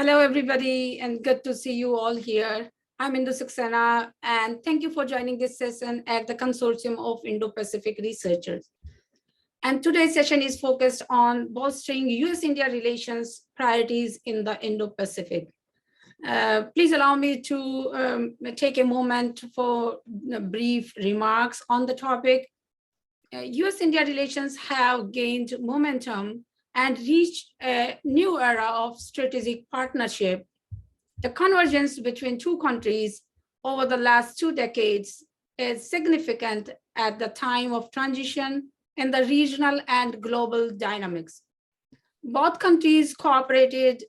Hello, everybody, and good to see you all here. I'm Indo-Pacific, and thank you for joining this session at the Consortium of Indo-Pacific Researchers. And today's session is focused on bolstering US-India relations priorities in the Indo-Pacific. Please allow me to take a moment for brief remarks on the topic. US-India relations have gained momentum and reached a new era of strategic partnership. The convergence between two countries over the last 2 decades is significant at the time of transition in the regional and global dynamics. Both countries cooperated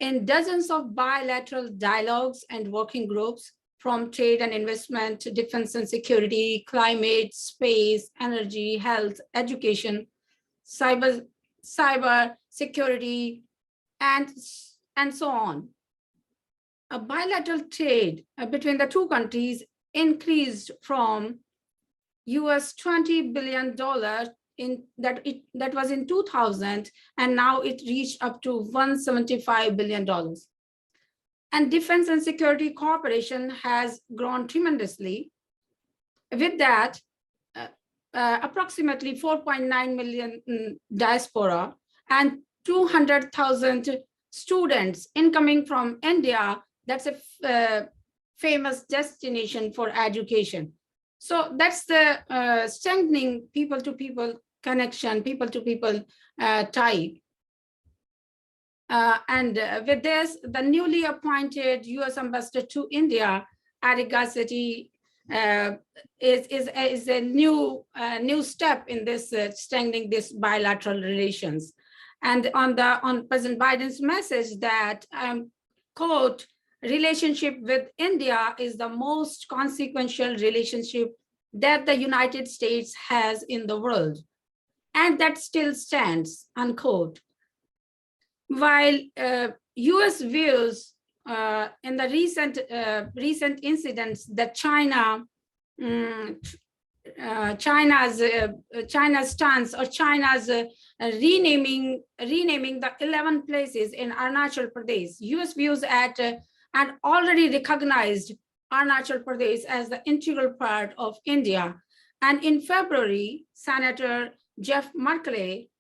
in dozens of bilateral dialogues and working groups, from trade and investment, defense and security, climate, space, energy, health, education, cyber security, and so on. A bilateral trade between the two countries increased from US $20 billion that was in 2000, and now it reached up to $175 billion. And defense and security cooperation has grown tremendously. With that, approximately 4.9 million diaspora and 200,000 students incoming from India. That's a famous destination for education. So that's the strengthening people-to-people connection, people-to-people tie. And with this, the newly appointed US ambassador to India, Eric Garcetti, is a new step in this strengthening this bilateral relations. And on President Biden's message that, quote, relationship with India is the most consequential relationship that the United States has in the world. And that still stands, unquote. While US views in the recent incidents that China's stance or China's renaming the 11 places in Arunachal Pradesh, US views at and already recognized Arunachal Pradesh as the integral part of India. And in February, Senator Jeff Merkley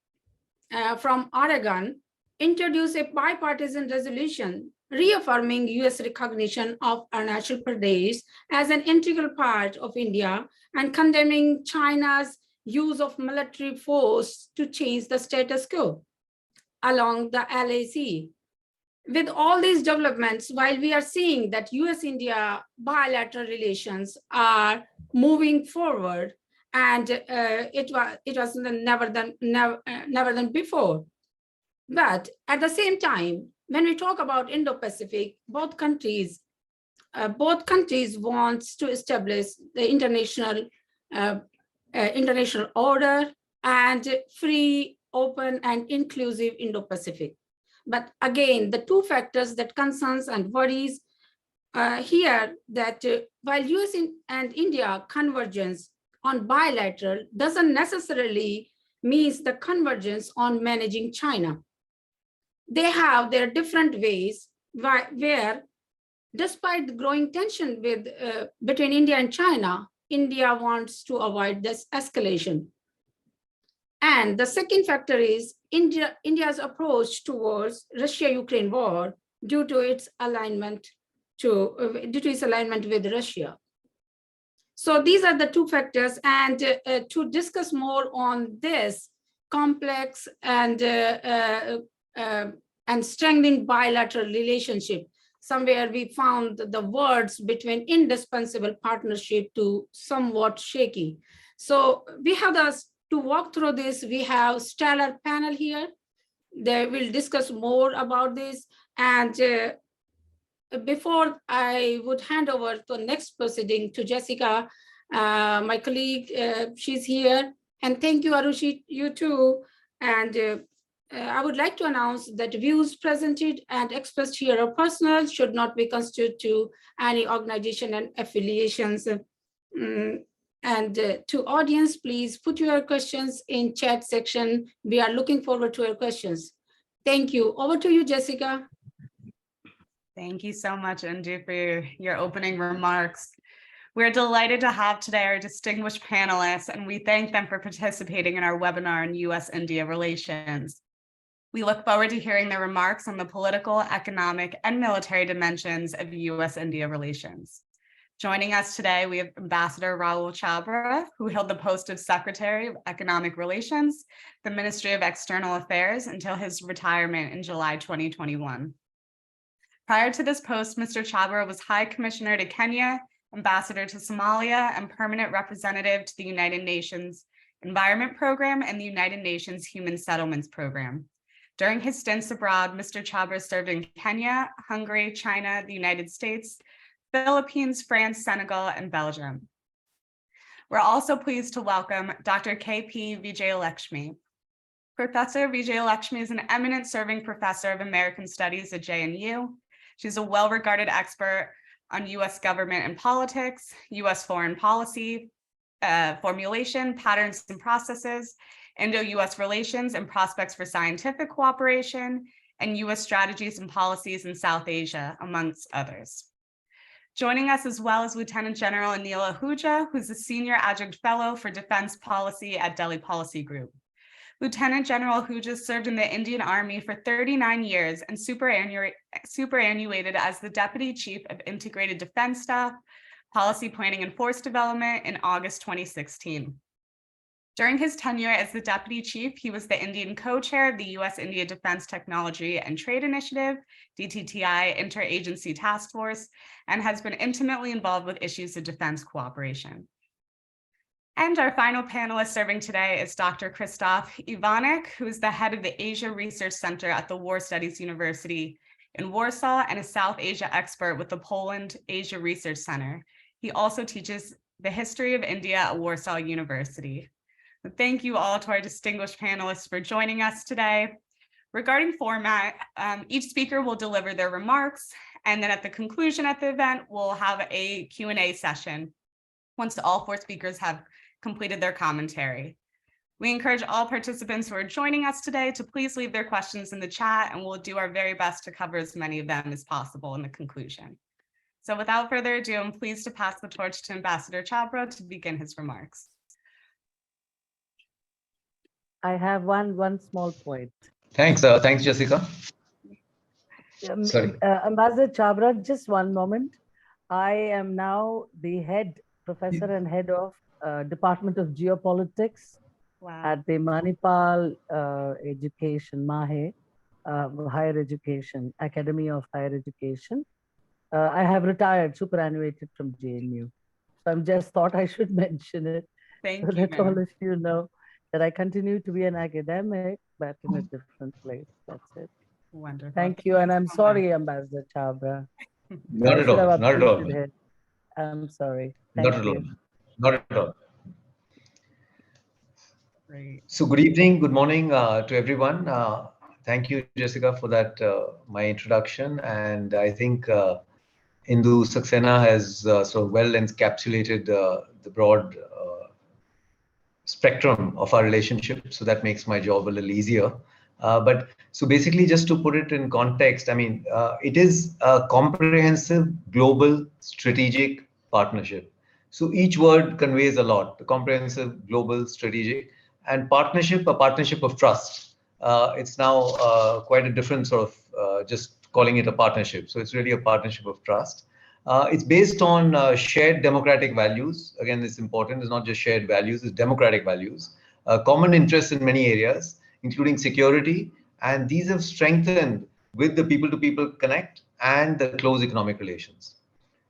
from Oregon introduced a bipartisan resolution reaffirming US recognition of Arunachal Pradesh as an integral part of India and condemning China's use of military force to change the status quo along the LAC. With all these developments, while we are seeing that US-India bilateral relations are moving forward, and it was never done before. But at the same time, when we talk about Indo-Pacific, both countries want to establish the international order and free, open, and inclusive Indo-Pacific. But again, the two factors that concerns and worries here that while US and India convergence on bilateral doesn't necessarily means the convergence on managing China. They have their different ways where, despite the growing tension between India and China, India wants to avoid this escalation. And the second factor is India's approach towards Russia-Ukraine war due to its alignment with Russia. So these are the two factors. And to discuss more on this complex and strengthening bilateral relationship, somewhere we found the words between indispensable partnership to somewhat shaky. So we have to walk through this. We have stellar panel here. They will discuss more about this. And before I would hand over the next proceeding to Jessica, my colleague, she's here. And thank you, Arushi, you too. And I would like to announce that views presented and expressed here are personal, should not be constituted to any organization and affiliations. And to audience, please put your questions in chat section. We are looking forward to your questions. Thank you. Over to you, Jessica. Thank you so much, Indu, for your opening remarks. We're delighted to have today our distinguished panelists, and we thank them for participating in our webinar on U.S.-India relations. We look forward to hearing their remarks on the political, economic, and military dimensions of U.S.-India relations. Joining us today, we have Ambassador Rahul Chabra, who held the post of Secretary of Economic Relations, the Ministry of External Affairs, until his retirement in July 2021. Prior to this post, Mr. Chabra was High Commissioner to Kenya, Ambassador to Somalia, and Permanent Representative to the United Nations Environment Program and the United Nations Human Settlements Program. During his stints abroad, Mr. Chabra served in Kenya, Hungary, China, the United States, Philippines, France, Senegal, and Belgium. We're also pleased to welcome Dr. K.P. Vijayalakshmi. Professor Vijayalakshmi is an eminent serving professor of American Studies at JNU. She's a well-regarded expert on U.S. government and politics, U.S. foreign policy, formulation, patterns and processes, Indo-U.S. relations and prospects for scientific cooperation, and U.S. strategies and policies in South Asia, amongst others. Joining us as well is Lieutenant General Anil Ahuja, who's a Senior Adjunct Fellow for Defense Policy at Delhi Policy Group. Lieutenant General Ahuja served in the Indian Army for 39 years and superannuated as the Deputy Chief of Integrated Defense Staff, Policy Planning and Force Development in August 2016. During his tenure as the Deputy Chief, he was the Indian co-chair of the U.S.-India Defense Technology and Trade Initiative, DTTI Interagency Task Force, and has been intimately involved with issues of defense cooperation. And our final panelist serving today is Dr. Krzysztof Iwanek, who is the head of the Asia Research Center at the War Studies University in Warsaw and a South Asia expert with the Poland Asia Research Center. He also teaches the history of India at Warsaw University. Thank you all to our distinguished panelists for joining us today. Regarding format, each speaker will deliver their remarks, and then at the conclusion of the event, we'll have a Q&A session once all four speakers have completed their commentary. We encourage all participants who are joining us today to please leave their questions in the chat, and we'll do our very best to cover as many of them as possible in the conclusion. So without further ado, I'm pleased to pass the torch to Ambassador Chabra to begin his remarks. I have one small point. Thanks, Jessica. Sorry. Ambassador Chabra, just one moment. I am now the professor and head of Department of Geopolitics at the Manipal Education, MAHE, Higher Education, Academy of Higher Education. I have retired, superannuated from JNU. So I just thought I should mention it. Thank so you, that all of you know that I continue to be an academic, but in a different place. That's it. Wonderful. Thank you. And I'm sorry, Ambassador Chabra. Not at all. Not at all. I'm sorry. Not at all. Not at all. Great. So good evening, good morning to everyone. Thank you, Jessica, for that, my introduction. And I think Indu Saxena has so well encapsulated the broad spectrum of our relationship. So that makes my job a little easier. But so basically, just to put it in context, I mean, it is a comprehensive global strategic partnership. So each word conveys a lot: the comprehensive, global, strategic, and partnership, a partnership of trust. It's now quite a different sort of just calling it a partnership. So it's really a partnership of trust. It's based on shared democratic values. Again, it's important. It's not just shared values, it's democratic values. Common interests in many areas, including security. And these have strengthened with the people-to-people connect and the close economic relations.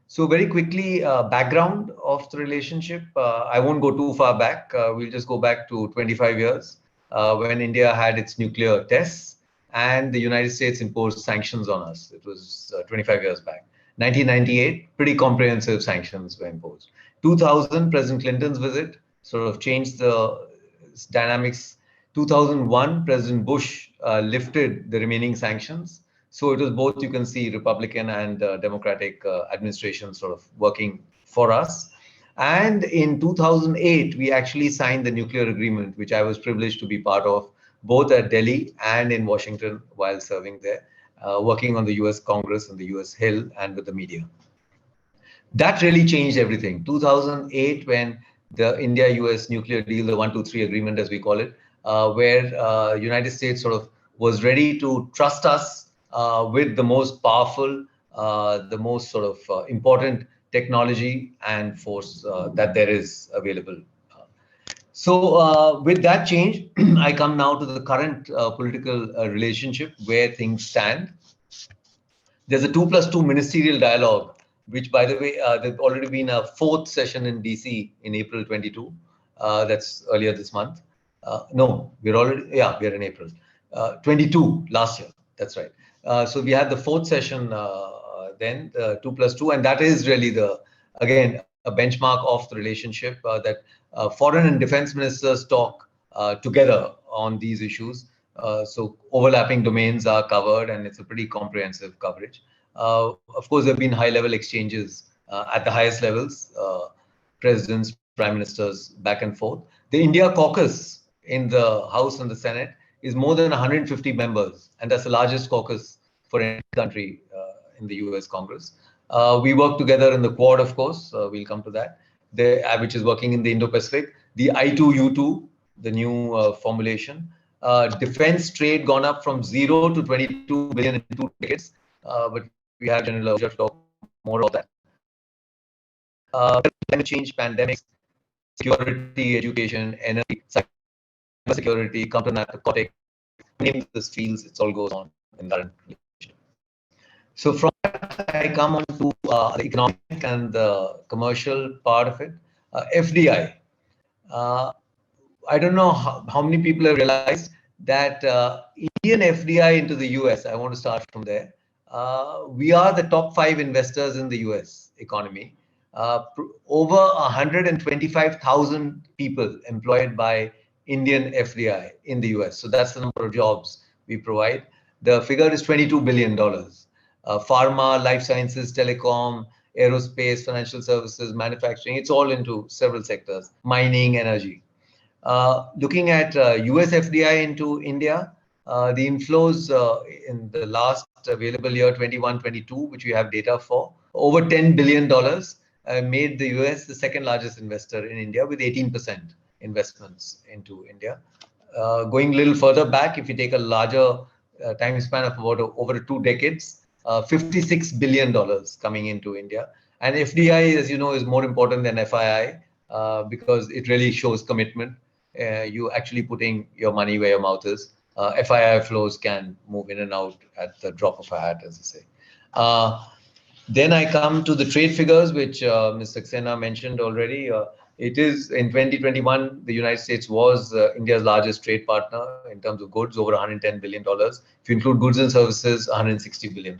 So very quickly, background of the relationship. I won't go too far back. We'll just go back to 25 years when India had its nuclear tests and the United States imposed sanctions on us. It was 25 years back. 1998, pretty comprehensive sanctions were imposed. 2000, President Clinton's visit sort of changed the dynamics. 2001, President Bush lifted the remaining sanctions. So it was both, you can see, Republican and Democratic administrations sort of working for us. And in 2008, we actually signed the nuclear agreement, which I was privileged to be part of, both at Delhi and in Washington while serving there. working on the US Congress and the US Hill and with the media. That really changed everything. 2008, when the India-US nuclear deal, the 123 agreement, as we call it, where United States sort of was ready to trust us with the most powerful, the most sort of important technology and force that there is available. So with that change, I come now to the current political relationship where things stand. There's a 2+2 ministerial dialogue, which, by the way, there's already been a 4th session in DC in April 22. That's earlier this month. No, we're in April. 22 last year. That's right. So we had the 4th session then, 2+2, and that is really again, a benchmark of the relationship that foreign and defense ministers talk together on these issues. So overlapping domains are covered, and it's a pretty comprehensive coverage. Of course, there have been high-level exchanges at the highest levels, presidents, prime ministers, back and forth. The India caucus in the House and the Senate is more than 150 members, and that's the largest caucus for any country in the US Congress. We work together in the Quad, of course, we'll come to that, which is working in the Indo-Pacific. The I2U2, the new formulation. Defense trade gone up from 0 to 22 billion in 2 decades, but we have General Ahuja to talk more about that. Climate change, pandemics, security, education, energy, cybersecurity, counter-narcotics, name these fields, it all goes on in current relationship. So from that, I come on to the economic and the commercial part of it. FDI. I don't know how many people have realized that Indian FDI into the US, I want to start from there. We are the top 5 investors in the US economy. Over 125,000 people employed by Indian FDI in the US. So that's the number of jobs we provide. The figure is $22 billion. Pharma, life sciences, telecom, aerospace, financial services, manufacturing, it's all into several sectors, mining, energy. Looking at US FDI into India, the inflows in the last available year, 21-22, which we have data for, over $10 billion, made the US the second largest investor in India with 18% investments into India. Going a little further back, if you take a larger time span of about over 2 decades, $56 billion coming into India. And FDI, as you know, is more important than FII because it really shows commitment. You actually putting your money where your mouth is. FII flows can move in and out at the drop of a hat, as I say. Then I come to the trade figures, which Ms. Saxena mentioned already. It is in 2021, the United States was India's largest trade partner in terms of goods, over $110 billion. If you include goods and services, $160 billion.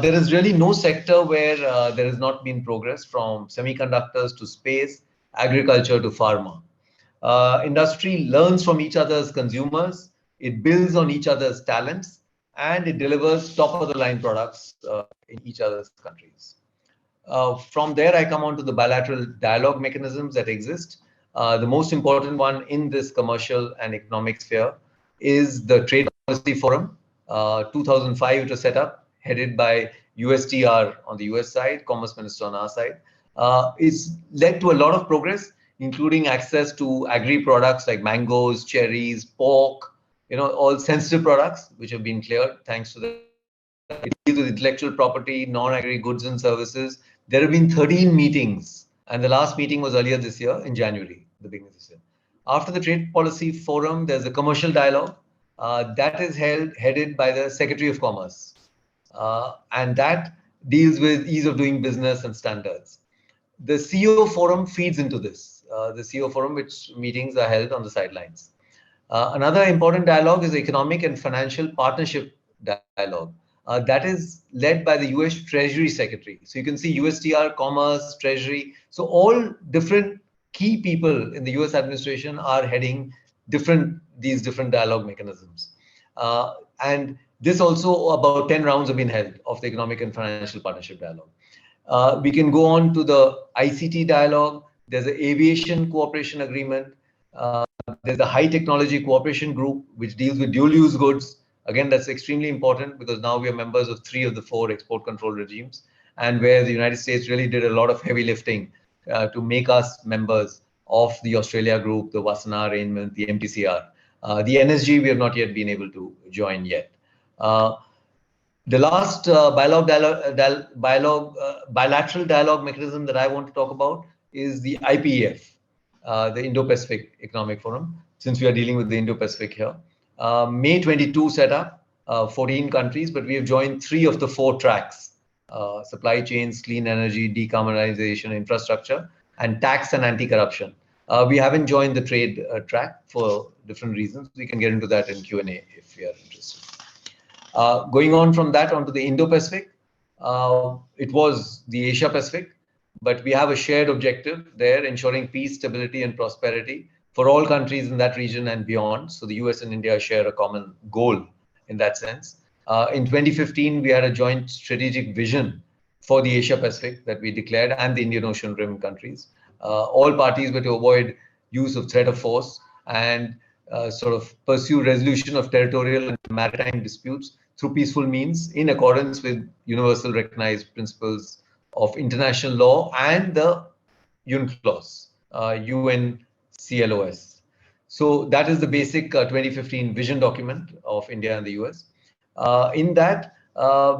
There is really no sector where there has not been progress, from semiconductors to space, agriculture to pharma. Industry learns from each other's consumers, it builds on each other's talents, and it delivers top-of-the-line products in each other's countries. From there, I come on to the bilateral dialogue mechanisms that exist. The most important one in this commercial and economic sphere is the Trade Policy Forum. 2005, it was set up, headed by USTR on the US side, Commerce Minister on our side. It's led to a lot of progress, including access to agri products like mangoes, cherries, pork, all sensitive products, which have been cleared thanks to the it deals with intellectual property, non-agri goods and services. There have been 13 meetings, and the last meeting was earlier this year in January, the beginning of this year. After the Trade Policy Forum, there's a commercial dialogue that is headed by the Secretary of Commerce, and that deals with ease of doing business and standards. The CEO Forum feeds into this. The CEO Forum, which meetings are held on the sidelines. Another important dialogue is the Economic and Financial Partnership Dialogue. That is led by the US Treasury Secretary. So you can see USTR, Commerce, Treasury. So all different key people in the US administration are heading these different dialogue mechanisms. And this also, about 10 rounds have been held of the Economic and Financial Partnership Dialogue. We can go on to the ICT dialogue. There's an aviation cooperation agreement. There's the High Technology Cooperation Group, which deals with dual-use goods. Again, that's extremely important because now we are members of 3 of the 4 export control regimes, and where the United States really did a lot of heavy lifting to make us members of the Australia Group, the Wassenaar Arrangement, the MTCR. The NSG, we have not yet been able to join yet. The last bilateral dialogue mechanism that I want to talk about is the IPEF, the Indo-Pacific Economic Forum, since we are dealing with the Indo-Pacific here. May 22 set up, 14 countries, but we have joined 3 of the 4 tracks: supply chains, clean energy, decarbonization, infrastructure, and tax and anti-corruption. We haven't joined the trade track for different reasons. We can get into that in Q&A if you are interested. Going on from that onto the Indo-Pacific, it was the Asia-Pacific, but we have a shared objective there, ensuring peace, stability, and prosperity for all countries in that region and beyond. So the US and India share a common goal in that sense. In 2015, we had a joint strategic vision for the Asia-Pacific that we declared, and the Indian Ocean Rim countries. All parties were to avoid use of threat of force and sort of pursue resolution of territorial and maritime disputes through peaceful means in accordance with universal recognized principles of international law and the UNCLOS, UNCLOS. So that is the basic 2015 vision document of India and the US. In that,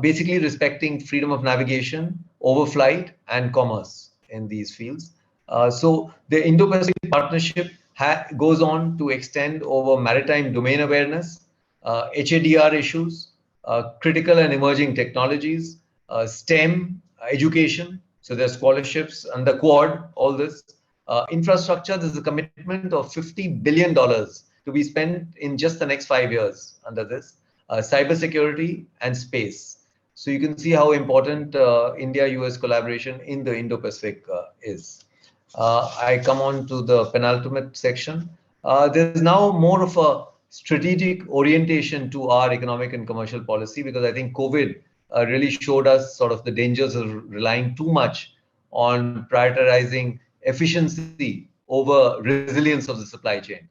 basically respecting freedom of navigation, overflight, and commerce in these fields. So the Indo-Pacific Partnership goes on to extend over maritime domain awareness, HADR issues, critical and emerging technologies, STEM, education. So there's scholarships under Quad, all this. Infrastructure, there's a commitment of $50 billion to be spent in just the next 5 years under this. Cybersecurity and space. So you can see how important India-US collaboration in the Indo-Pacific is. I come on to the penultimate section. There's now more of a strategic orientation to our economic and commercial policy, because I think COVID really showed us sort of the dangers of relying too much on prioritizing efficiency over resilience of the supply chain.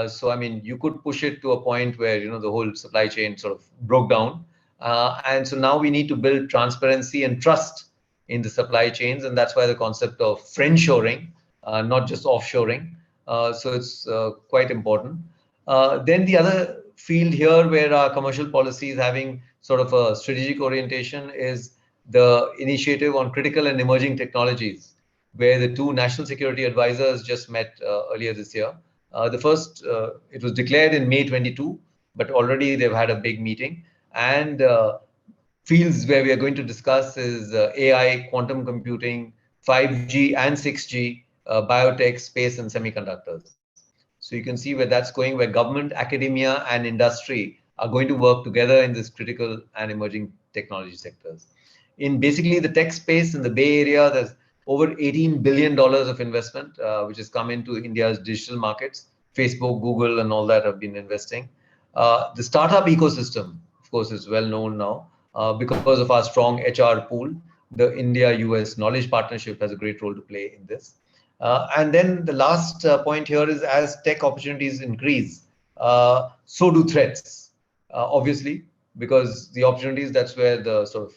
So, I mean, you could push it to a point where, the whole supply chain sort of broke down. And so now we need to build transparency and trust in the supply chains. And that's why the concept of friendshoring, not just offshoring. So it's quite important. Then the other field here where our commercial policy is having sort of a strategic orientation is the initiative on critical and emerging technologies, where the 2 national security advisors just met earlier this year. The first, it was declared in May 22, but already they've had a big meeting. And fields where we are going to discuss is AI, quantum computing, 5G and 6G, biotech, space, and semiconductors. So you can see where that's going, where government, academia, and industry are going to work together in this critical and emerging technology sectors. In basically the tech space in the Bay Area, there's over $18 billion of investment, which has come into India's digital markets. Facebook, Google, and all that have been investing. The startup ecosystem, of course, is well known now because of our strong HR pool. The India-US Knowledge Partnership has a great role to play in this. And then the last point here is, as tech opportunities increase, so do threats, obviously, because the opportunities, that's where the sort of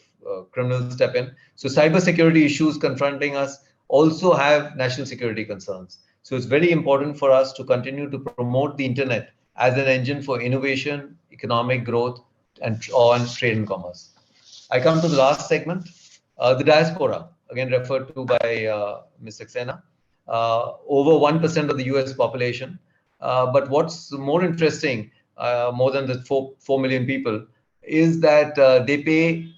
criminals step in. So cybersecurity issues confronting us also have national security concerns. So it's very important for us to continue to promote the internet as an engine for innovation, economic growth, and on trade and commerce. I come to the last segment, the diaspora, again referred to by Ms. Saxena. Over 1% of the US population. But what's more interesting, more than the 4 million people, is that they pay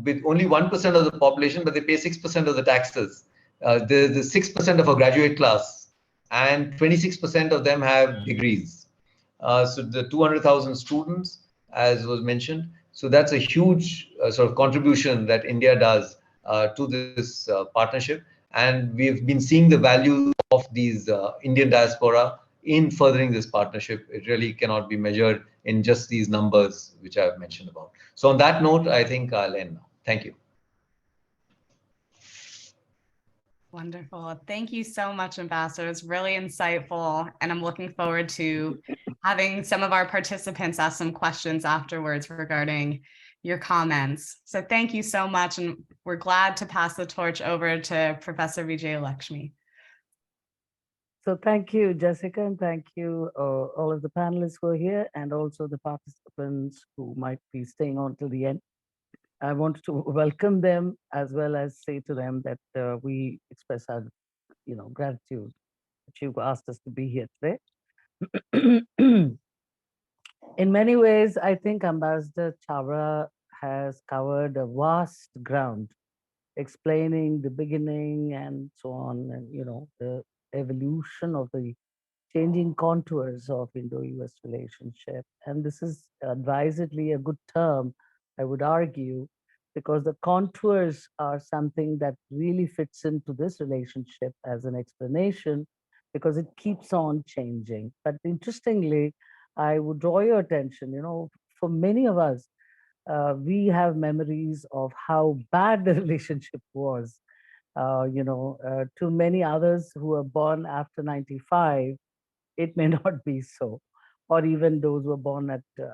with only 1% of the population, but they pay 6% of the taxes. The 6% of a graduate class, and 26% of them have degrees. So the 200,000 students, as was mentioned, so that's a huge sort of contribution that India does to this partnership. And we've been seeing the value of these Indian diaspora in furthering this partnership. It really cannot be measured in just these numbers which I've mentioned about. So on that note, I think I'll end now. Thank you. Wonderful. Thank you so much, Ambassador. It's really insightful. And I'm looking forward to having some of our participants ask some questions afterwards regarding your comments. So thank you so much. And we're glad to pass the torch over to Professor Vijay Lakshmi. So thank you, Jessica, and thank you all of the panelists who are here and also the participants who might be staying on till the end. I want to welcome them as well as say to them that we express our, gratitude that you've asked us to be here today. In many ways, I think Ambassador Chawla has covered a vast ground, explaining the beginning and so on, and the evolution of the changing contours of Indo-US relationship. And this is advisedly a good term, I would argue, because the contours are something that really fits into this relationship as an explanation, because it keeps on changing. But interestingly, I would draw your attention, for many of us, we have memories of how bad the relationship was. To many others who were born after 95, it may not be so. Or even those who were born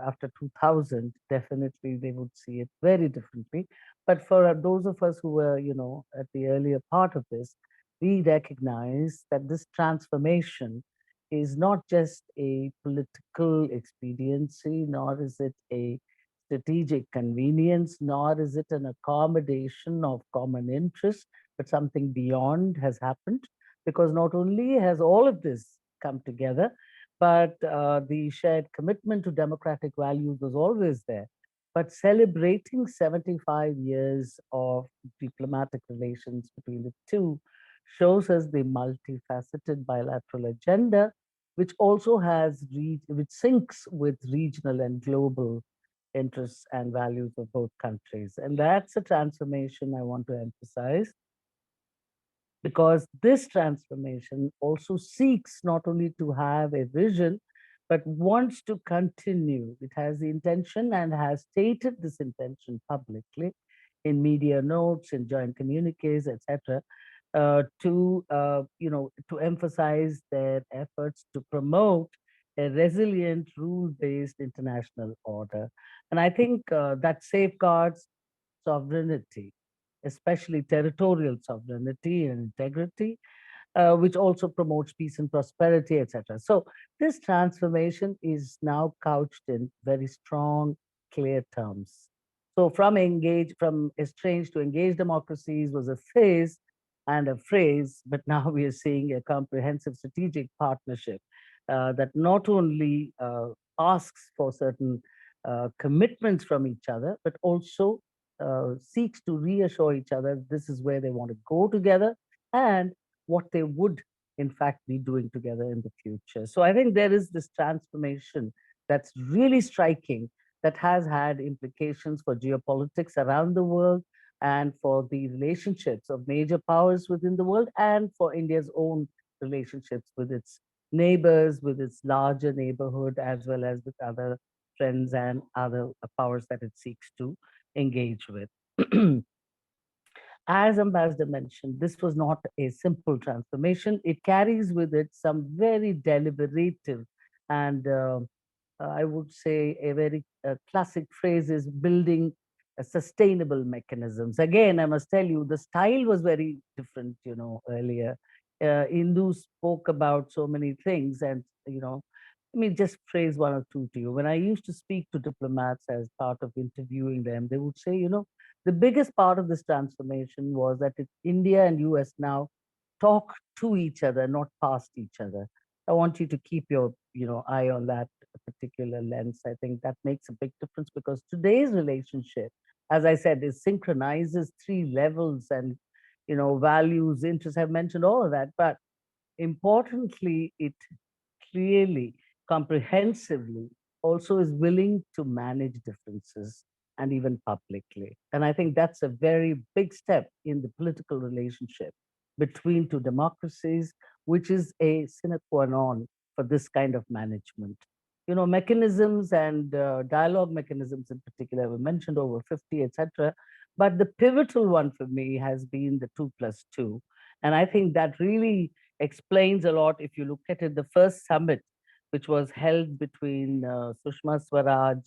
after 2000, definitely they would see it very differently. But for those of us who were, at the earlier part of this, we recognize that this transformation is not just a political expediency, nor is it a strategic convenience, nor is it an accommodation of common interest, but something beyond has happened. Because not only has all of this come together, but the shared commitment to democratic values was always there. But celebrating 75 years of diplomatic relations between the two shows us the multifaceted bilateral agenda, which also which syncs with regional and global interests and values of both countries. And that's a transformation I want to emphasize, because this transformation also seeks not only to have a vision, but wants to continue. It has the intention and has stated this intention publicly in media notes, in joint communiques, etc., to emphasize their efforts to promote a resilient, rule-based international order. And I think that safeguards sovereignty, especially territorial sovereignty and integrity, which also promotes peace and prosperity, etc. So this transformation is now couched in very strong, clear terms. So from estranged to engaged democracies was a phase and a phrase, but now we are seeing a comprehensive strategic partnership that not only asks for certain commitments from each other, but also seeks to reassure each other this is where they want to go together and what they would in fact be doing together in the future. So I think there is this transformation that's really striking, that has had implications for geopolitics around the world and for the relationships of major powers within the world, and for India's own relationships with its neighbors, with its larger neighborhood, as well as with other friends and other powers that it seeks to engage with. As Ambassador mentioned, this was not a simple transformation. It carries with it some very deliberative and I would say a very classic phrase is building sustainable mechanisms. Again, I must tell you, the style was very different, earlier. Hindus spoke about so many things, and, let me just phrase one or two to you. When I used to speak to diplomats as part of interviewing them, they would say, the biggest part of this transformation was that India and US now talk to each other, not past each other. I want you to keep your, eye on that particular lens. I think that makes a big difference, because today's relationship, as I said, is synchronizes three levels and, values, interests. I've mentioned all of that, but importantly, it clearly, comprehensively, also is willing to manage differences and even publicly. And I think that's a very big step in the political relationship between two democracies, which is a sine qua non for this kind of management. Mechanisms and dialogue mechanisms in particular were mentioned, over 50, etc. But the pivotal one for me has been the 2+2. And I think that really explains a lot. If you look at it, the first summit, which was held between Sushma Swaraj,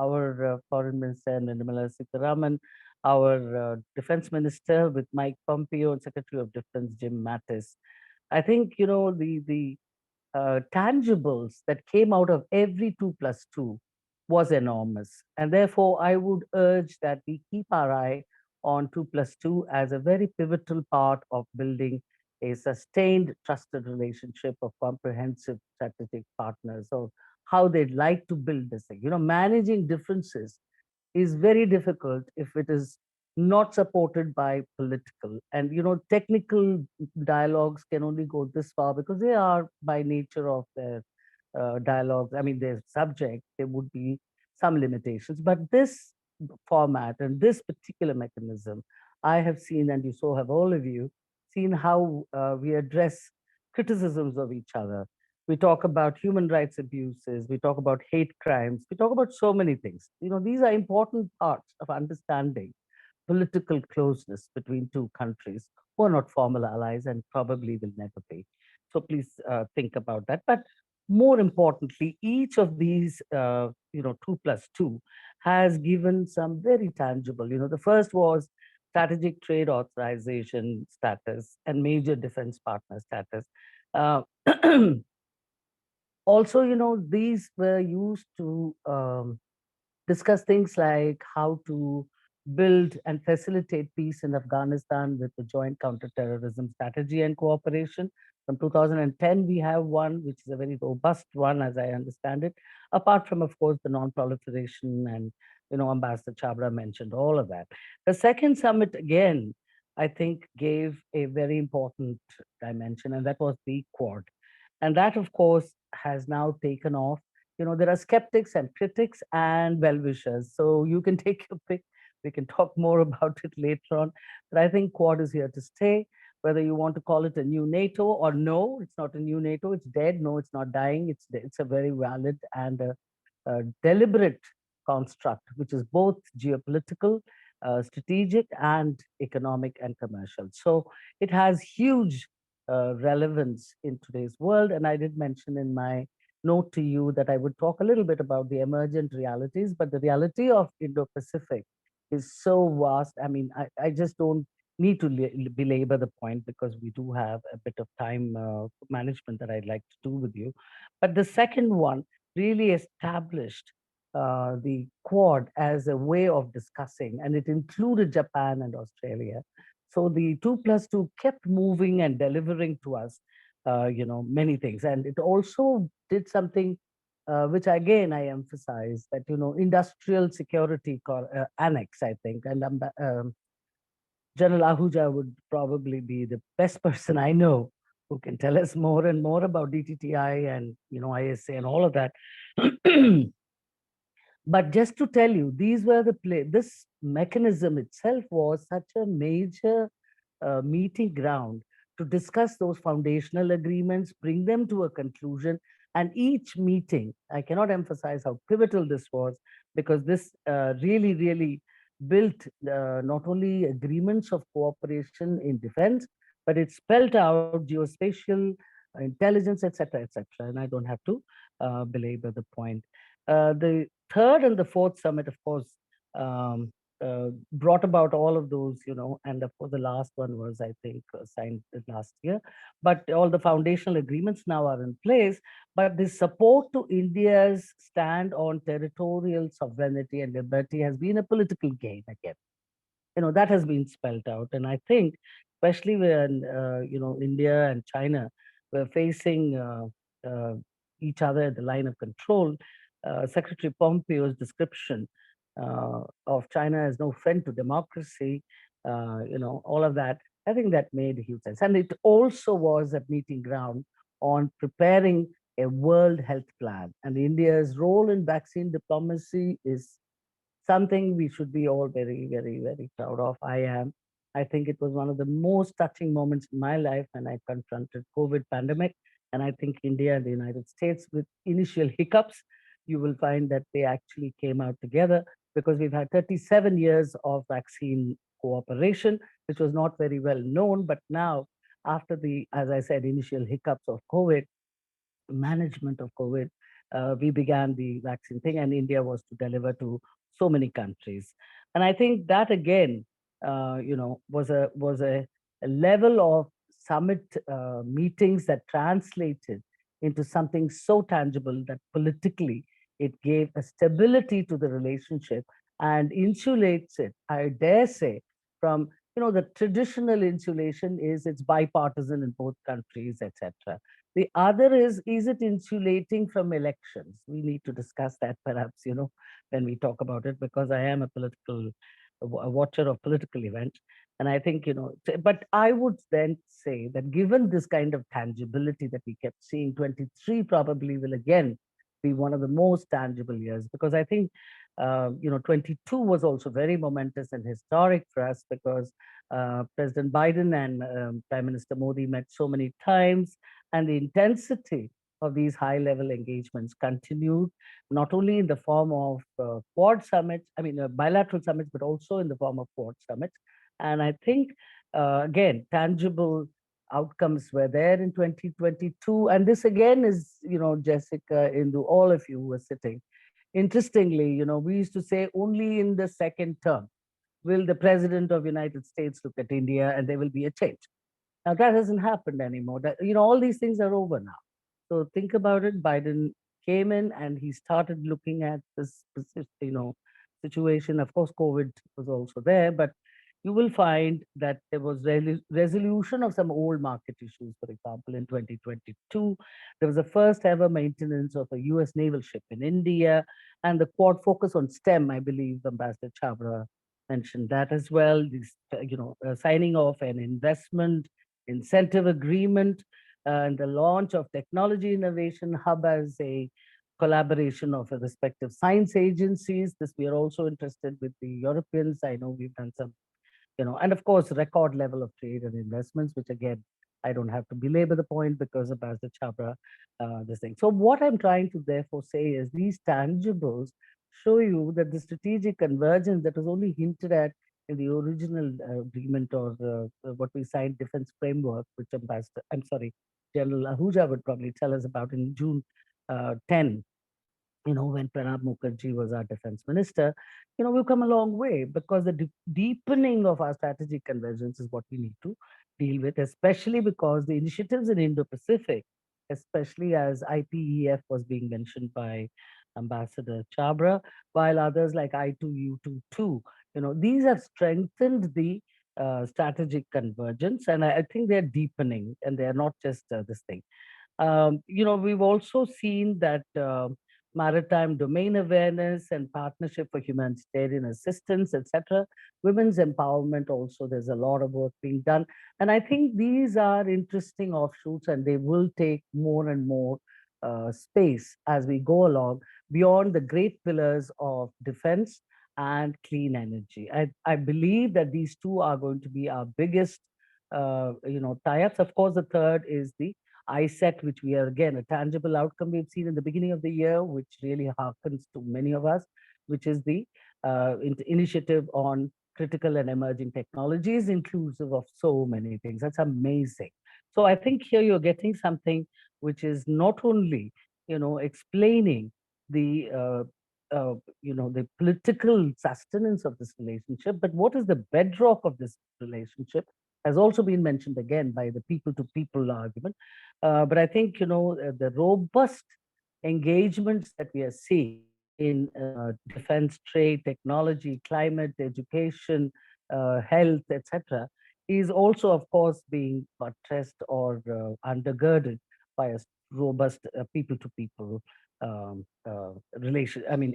our foreign minister, and Nirmala Sitharaman, our defense minister, with Mike Pompeo, and Secretary of Defense Jim Mattis. I think, the tangibles that came out of every 2+2 was enormous. And therefore, I would urge that we keep our eye on 2+2 as a very pivotal part of building a sustained, trusted relationship of comprehensive strategic partners, or how they'd like to build this thing. Managing differences is very difficult if it is not supported by political. And technical dialogues can only go this far because they are, by nature of their dialogues, I mean their subject, there would be some limitations. But this format and this particular mechanism, I have seen, and you so have all of you seen, how we address criticisms of each other. We talk about human rights abuses, we talk about hate crimes, we talk about so many things. These are important parts of understanding political closeness between two countries who are not formal allies and probably will never be. So please think about that. But more importantly, each of these, 2+2 has given some very tangible. The first was strategic trade authorization status and major defense partner status. Uh, Also, these were used to discuss things like how to build and facilitate peace in Afghanistan with the Joint Counterterrorism Strategy and Cooperation. From 2010, we have one, which is a very robust one, as I understand it, apart from, of course, the non-proliferation, and, Ambassador Chabra mentioned all of that. The second summit, again, I think gave a very important dimension, and that was the Quad. And that, of course, has now taken off. There are skeptics and critics and well-wishers. So you can take your pick. We can talk more about it later on. But I think Quad is here to stay. Whether you want to call it a new NATO or no, it's not a new NATO, it's dead. No, it's not dying. It's a very valid and a deliberate construct, which is both geopolitical, strategic, and economic and commercial. So it has huge relevance in today's world. And I did mention in my note to you that I would talk a little bit about the emergent realities, but the reality of Indo-Pacific is so vast. I mean, I just don't need to belabor the point because we do have a bit of time management that I'd like to do with you. But the second one really established the Quad as a way of discussing, and it included Japan and Australia. So the 2+2 kept moving and delivering to us, many things. And it also did something which again I emphasize, that industrial security annex, I think, and General Ahuja would probably be the best person I know who can tell us more and more about DTTI and ISA and all of that. But just to tell you, these were this mechanism itself was such a major meeting ground to discuss those foundational agreements, bring them to a conclusion. And each meeting, I cannot emphasize how pivotal this was, because this really, really built not only agreements of cooperation in defense, but it spelled out geospatial intelligence, etc., etc. And I don't have to belabor the point. The third and the fourth summit, of course, brought about all of those, and of course the last one was, I think, signed last year. But all the foundational agreements now are in place. But the support to India's stand on territorial sovereignty and liberty has been a political gain again. That has been spelled out. And I think, especially when, India and China were facing each other at the line of control, Secretary Pompeo's description of China as no friend to democracy, all of that, I think that made a huge sense. And it also was a meeting ground on preparing a World Health Plan. And India's role in vaccine diplomacy is something we should be all very, very, very proud of. I am. I think it was one of the most touching moments in my life when I confronted COVID pandemic. And I think India and the United States, with initial hiccups, you will find that they actually came out together, because we've had 37 years of vaccine cooperation, which was not very well known. But now after the, as I said, initial hiccups of COVID, management of COVID, we began the vaccine thing, and India was to deliver to so many countries. And I think that again, was a level of summit meetings that translated into something so tangible that politically it gave a stability to the relationship and insulates it, I dare say, from the traditional insulation is it's bipartisan in both countries, etc. The other is it insulating from elections? We need to discuss that perhaps, when we talk about it, because I am a watcher of political events. And I think, but I would then say that given this kind of tangibility that we kept seeing, 23 probably will again be one of the most tangible years, because I think, 22 was also very momentous and historic for us because President Biden and Prime Minister Modi met so many times, and the intensity of these high-level engagements continued, not only in the form of Quad summits, bilateral summits, but also in the form of Quad summits. And I think, again, tangible outcomes were there in 2022. And this again is, Jessica, Indu, all of you who were sitting. Interestingly, we used to say only in the second term will the President of United States look at India and there will be a change. Now that hasn't happened anymore. That all these things are over now. So think about it. Biden came in and he started looking at this, situation. Of course, COVID was also there, but you will find that there was resolution of some old market issues. For example, in 2022, there was the first ever maintenance of a U.S. naval ship in India, and the Quad focus on STEM. I believe Ambassador Chabra mentioned that as well. This, signing off an investment incentive agreement and the launch of Technology Innovation Hub as a collaboration of respective science agencies. This we are also interested with the Europeans. I know we've done some, and of course, record level of trade and investments, which again, I don't have to belabor the point because of Ambassador Chabra, this thing. So what I'm trying to therefore say is these tangibles show you that the strategic convergence that was only hinted at in the original agreement or what we signed defense framework, which General Ahuja would probably tell us about in June 10, when Pranab Mukherjee was our defense minister, we've come a long way because the deepening of our strategic convergence is what we need to deal with, especially because the initiatives in Indo-Pacific, especially as IPEF was being mentioned by Ambassador Chabra, while others like I2U2 too, these have strengthened the strategic convergence, and I think they're deepening, and they're not just this thing. We've also seen that maritime domain awareness and partnership for humanitarian assistance, etc. Women's empowerment also, there's a lot of work being done. And I think these are interesting offshoots and they will take more and more space as we go along beyond the great pillars of defense and clean energy. I believe that these two are going to be our biggest tie-ups. Of course, the third is the ISET, which we are again a tangible outcome we've seen in the beginning of the year, which really harkens to many of us, which is the initiative on critical and emerging technologies, inclusive of so many things. That's amazing. So I think here you're getting something which is not only, explaining the the political sustenance of this relationship, but what is the bedrock of this relationship has also been mentioned again by the people to people argument. But I think, the robust engagements that we are seeing in defense, trade, technology, climate, education, health, etc., is also, of course, being buttressed or undergirded by a robust people to people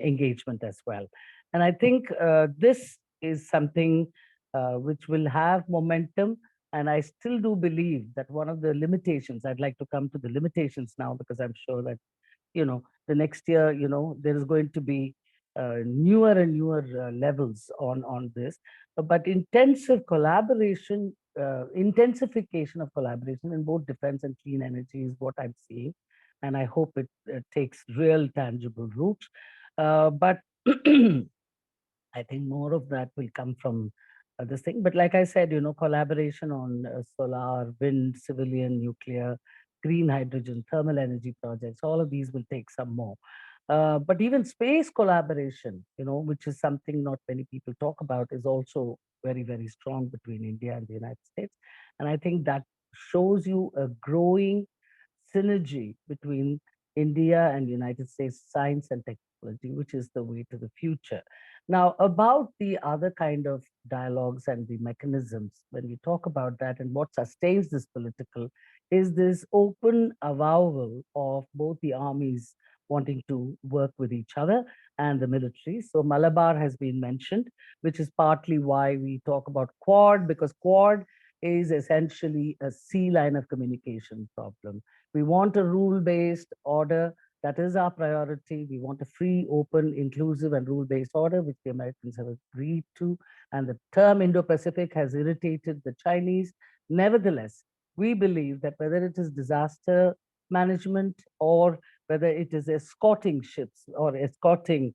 engagement as well. And I think this is something which will have momentum. And I still do believe that one of the limitations, I'd like to come to the limitations now, because I'm sure that, the next year, there is going to be newer and newer levels on this. But intensification of collaboration in both defense and clean energy is what I'm seeing. And I hope it takes real tangible roots. But I think more of that will come from this thing. But like I said, collaboration on solar, wind, civilian, nuclear, green hydrogen, thermal energy projects, all of these will take some more. But even space collaboration, which is something not many people talk about, is also very, very strong between India and the United States. And I think that shows you a growing synergy between India and United States science and technology, which is the way to the future. Now, about the other kind of dialogues and the mechanisms, when we talk about that and what sustains this political, is this open avowal of both the armies wanting to work with each other and the military. So Malabar has been mentioned, which is partly why we talk about Quad, because Quad is essentially a sea line of communication problem. We want a rule-based order. That is our priority. We want a free, open, inclusive, and rule-based order, which the Americans have agreed to. And the term Indo-Pacific has irritated the Chinese. Nevertheless, we believe that whether it is disaster management or whether it is escorting ships or escorting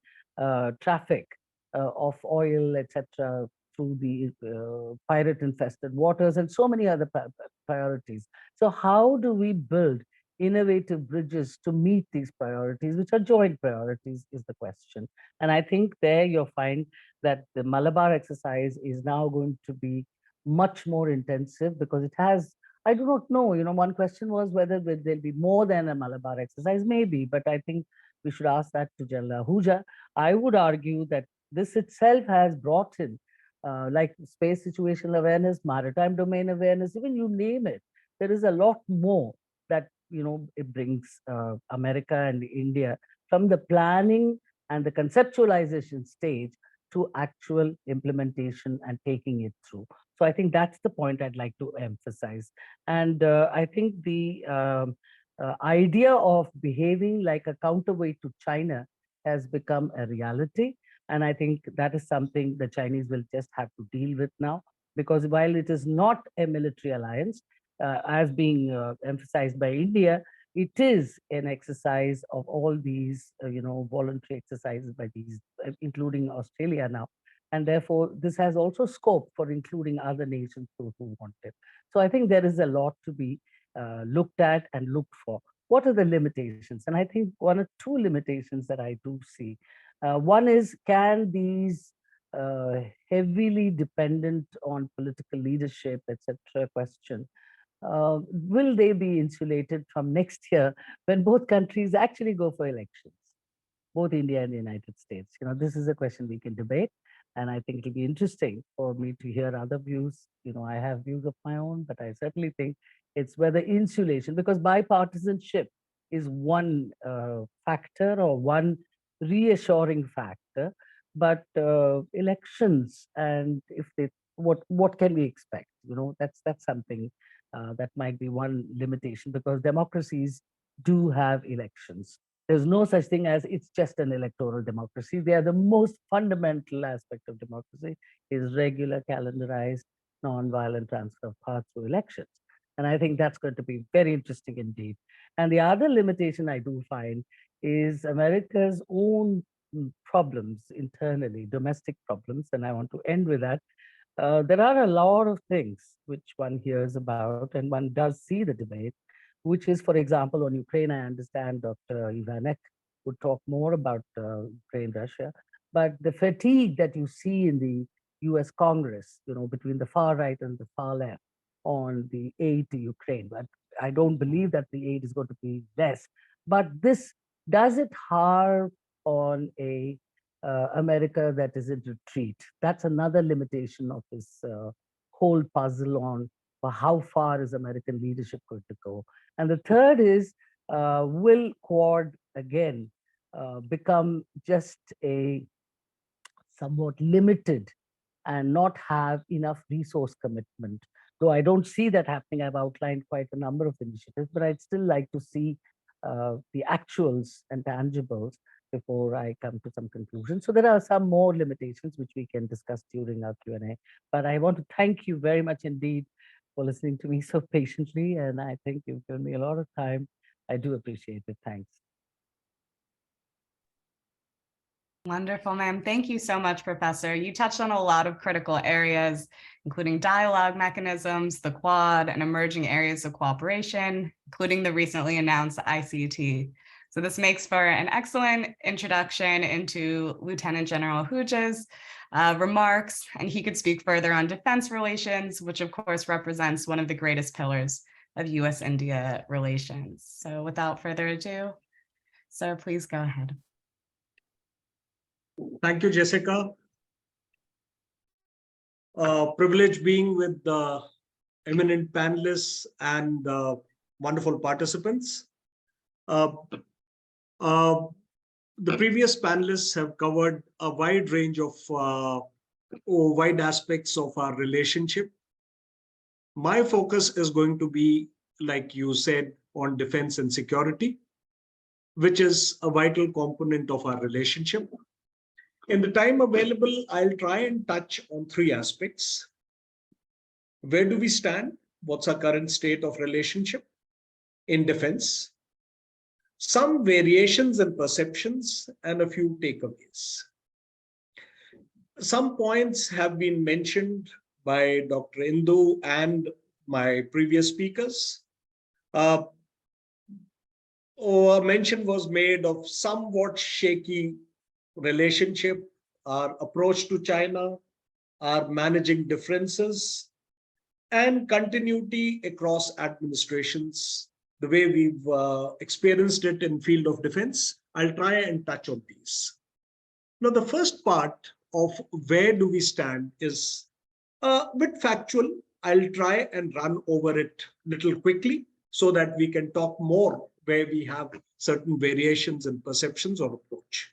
traffic of oil, etc., through the pirate-infested waters and so many other priorities. So how do we build innovative bridges to meet these priorities, which are joint priorities, is the question. And I think there you'll find that the Malabar exercise is now going to be much more intensive because it has, I do not know, one question was whether there'll be more than a Malabar exercise, maybe, but I think we should ask that to General Ahuja. I would argue that this itself has brought in like space situational awareness, maritime domain awareness, even you name it. There is a lot more that it brings America and India from the planning and the conceptualization stage to actual implementation and taking it through. So I think that's the point I'd like to emphasize. And I think the idea of behaving like a counterweight to China has become a reality. And I think that is something the Chinese will just have to deal with now, because while it is not a military alliance, as being emphasized by India, it is an exercise of all these, voluntary exercises by these, including Australia now. And therefore, this has also scope for including other nations who want it. So I think there is a lot to be looked at and looked for. What are the limitations? And I think one or two limitations that I do see. One is, can these heavily dependent on political leadership, etc., question, will they be insulated from next year when both countries actually go for elections, both India and the United States? This is a question we can debate, and I think it'll be interesting for me to hear other views. I have views of my own, but I certainly think it's whether insulation, because bipartisanship is one factor or one reassuring factor, but elections, and if they, what can we expect? That's something that might be one limitation, because democracies do have elections. There's no such thing as it's just an electoral democracy. They are the most fundamental aspect of democracy is regular, calendarized, non-violent transfer of power through elections. And I think that's going to be very interesting indeed. And the other limitation I do find is America's own problems internally, domestic problems. And I want to end with that. There are a lot of things which one hears about and one does see the debate, which is, for example, on Ukraine. I understand Dr. Ivanek would talk more about Ukraine, Russia, but the fatigue that you see in the US Congress, between the far right and the far left on the aid to Ukraine. But I don't believe that the aid is going to be less. But this, does it harm on a America that is in retreat? That's another limitation of this whole puzzle on how far is American leadership going to go. And the third is, will Quad again become just a somewhat limited and not have enough resource commitment? Though I don't see that happening. I've outlined quite a number of initiatives, but I'd still like to see the actuals and tangibles before I come to some conclusions. So there are some more limitations which we can discuss during our Q&A. But I want to thank you very much indeed for listening to me so patiently. And I think you've given me a lot of time. I do appreciate it. Thanks. Wonderful, ma'am. Thank you so much, Professor. You touched on a lot of critical areas, including dialogue mechanisms, the Quad, and emerging areas of cooperation, including the recently announced ICT. So this makes for an excellent introduction into Lieutenant General Huja's remarks, and he could speak further on defense relations, which of course represents one of the greatest pillars of US-India relations. So without further ado, sir, please go ahead. Thank you, Jessica. Privilege being with the eminent panelists and wonderful participants. The previous panelists have covered a wide range of wide aspects of our relationship. My focus is going to be, like you said, on defense and security, which is a vital component of our relationship. In the time available, I'll try and touch on three aspects. Where do we stand? What's our current state of relationship in defense? Some variations and perceptions, and a few takeaways. Some points have been mentioned by Dr. Indu and my previous speakers. A mention was made of somewhat shaky relationship, our approach to China, our managing differences, and continuity across administrations, the way we've experienced it in field of defense. I'll try and touch on these. Now, the first part of where do we stand is a bit factual. I'll try and run over it a little quickly so that we can talk more where we have certain variations in perceptions or approach.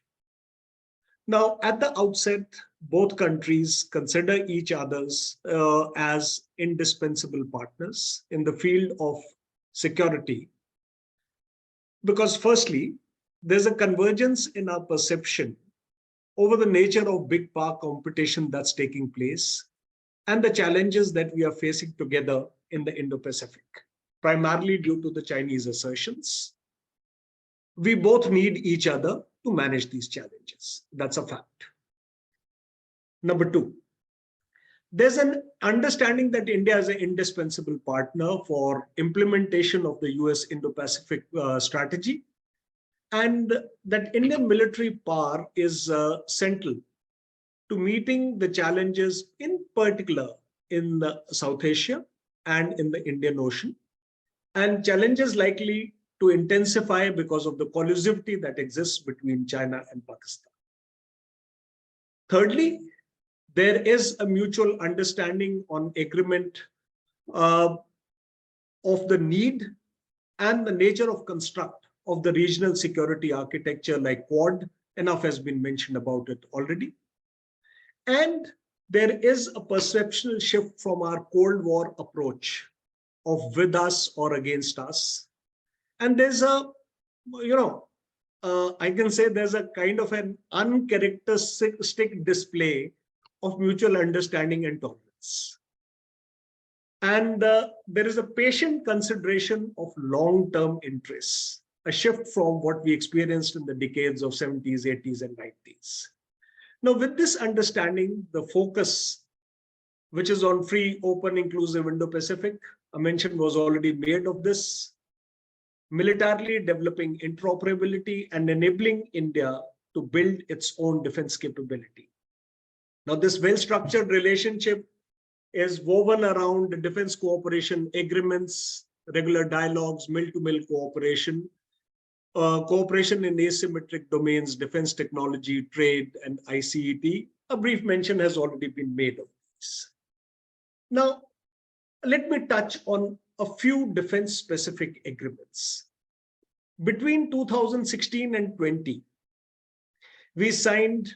Now, at the outset, both countries consider each others as indispensable partners in the field of security. Because firstly, there's a convergence in our perception over the nature of big power competition that's taking place and the challenges that we are facing together in the Indo-Pacific, primarily due to the Chinese assertions. We both need each other to manage these challenges. That's a fact. Number two, there's an understanding that India is an indispensable partner for implementation of the US Indo-Pacific strategy, and that Indian military power is central to meeting the challenges, in particular in South Asia and in the Indian Ocean, and challenges likely to intensify because of the collusivity that exists between China and Pakistan. Thirdly, there is a mutual understanding on agreement of the need and the nature of construct of the regional security architecture like Quad. Enough has been mentioned about it already. And there is a perceptual shift from our Cold War approach of with us or against us. And there's a, I can say there's a kind of an uncharacteristic display of mutual understanding and tolerance. And there is a patient consideration of long-term interests, a shift from what we experienced in the decades of 70s, 80s, and 90s. Now, with this understanding, the focus, which is on free, open, inclusive Indo-Pacific, a mention was already made of this, militarily developing interoperability and enabling India to build its own defense capability. Now, this well-structured relationship is woven around the defense cooperation agreements, regular dialogues, mill-to-mill cooperation, cooperation in asymmetric domains, defense technology, trade, and ICT. A brief mention has already been made of this. Now, let me touch on a few defense-specific agreements. Between 2016 and 20, we signed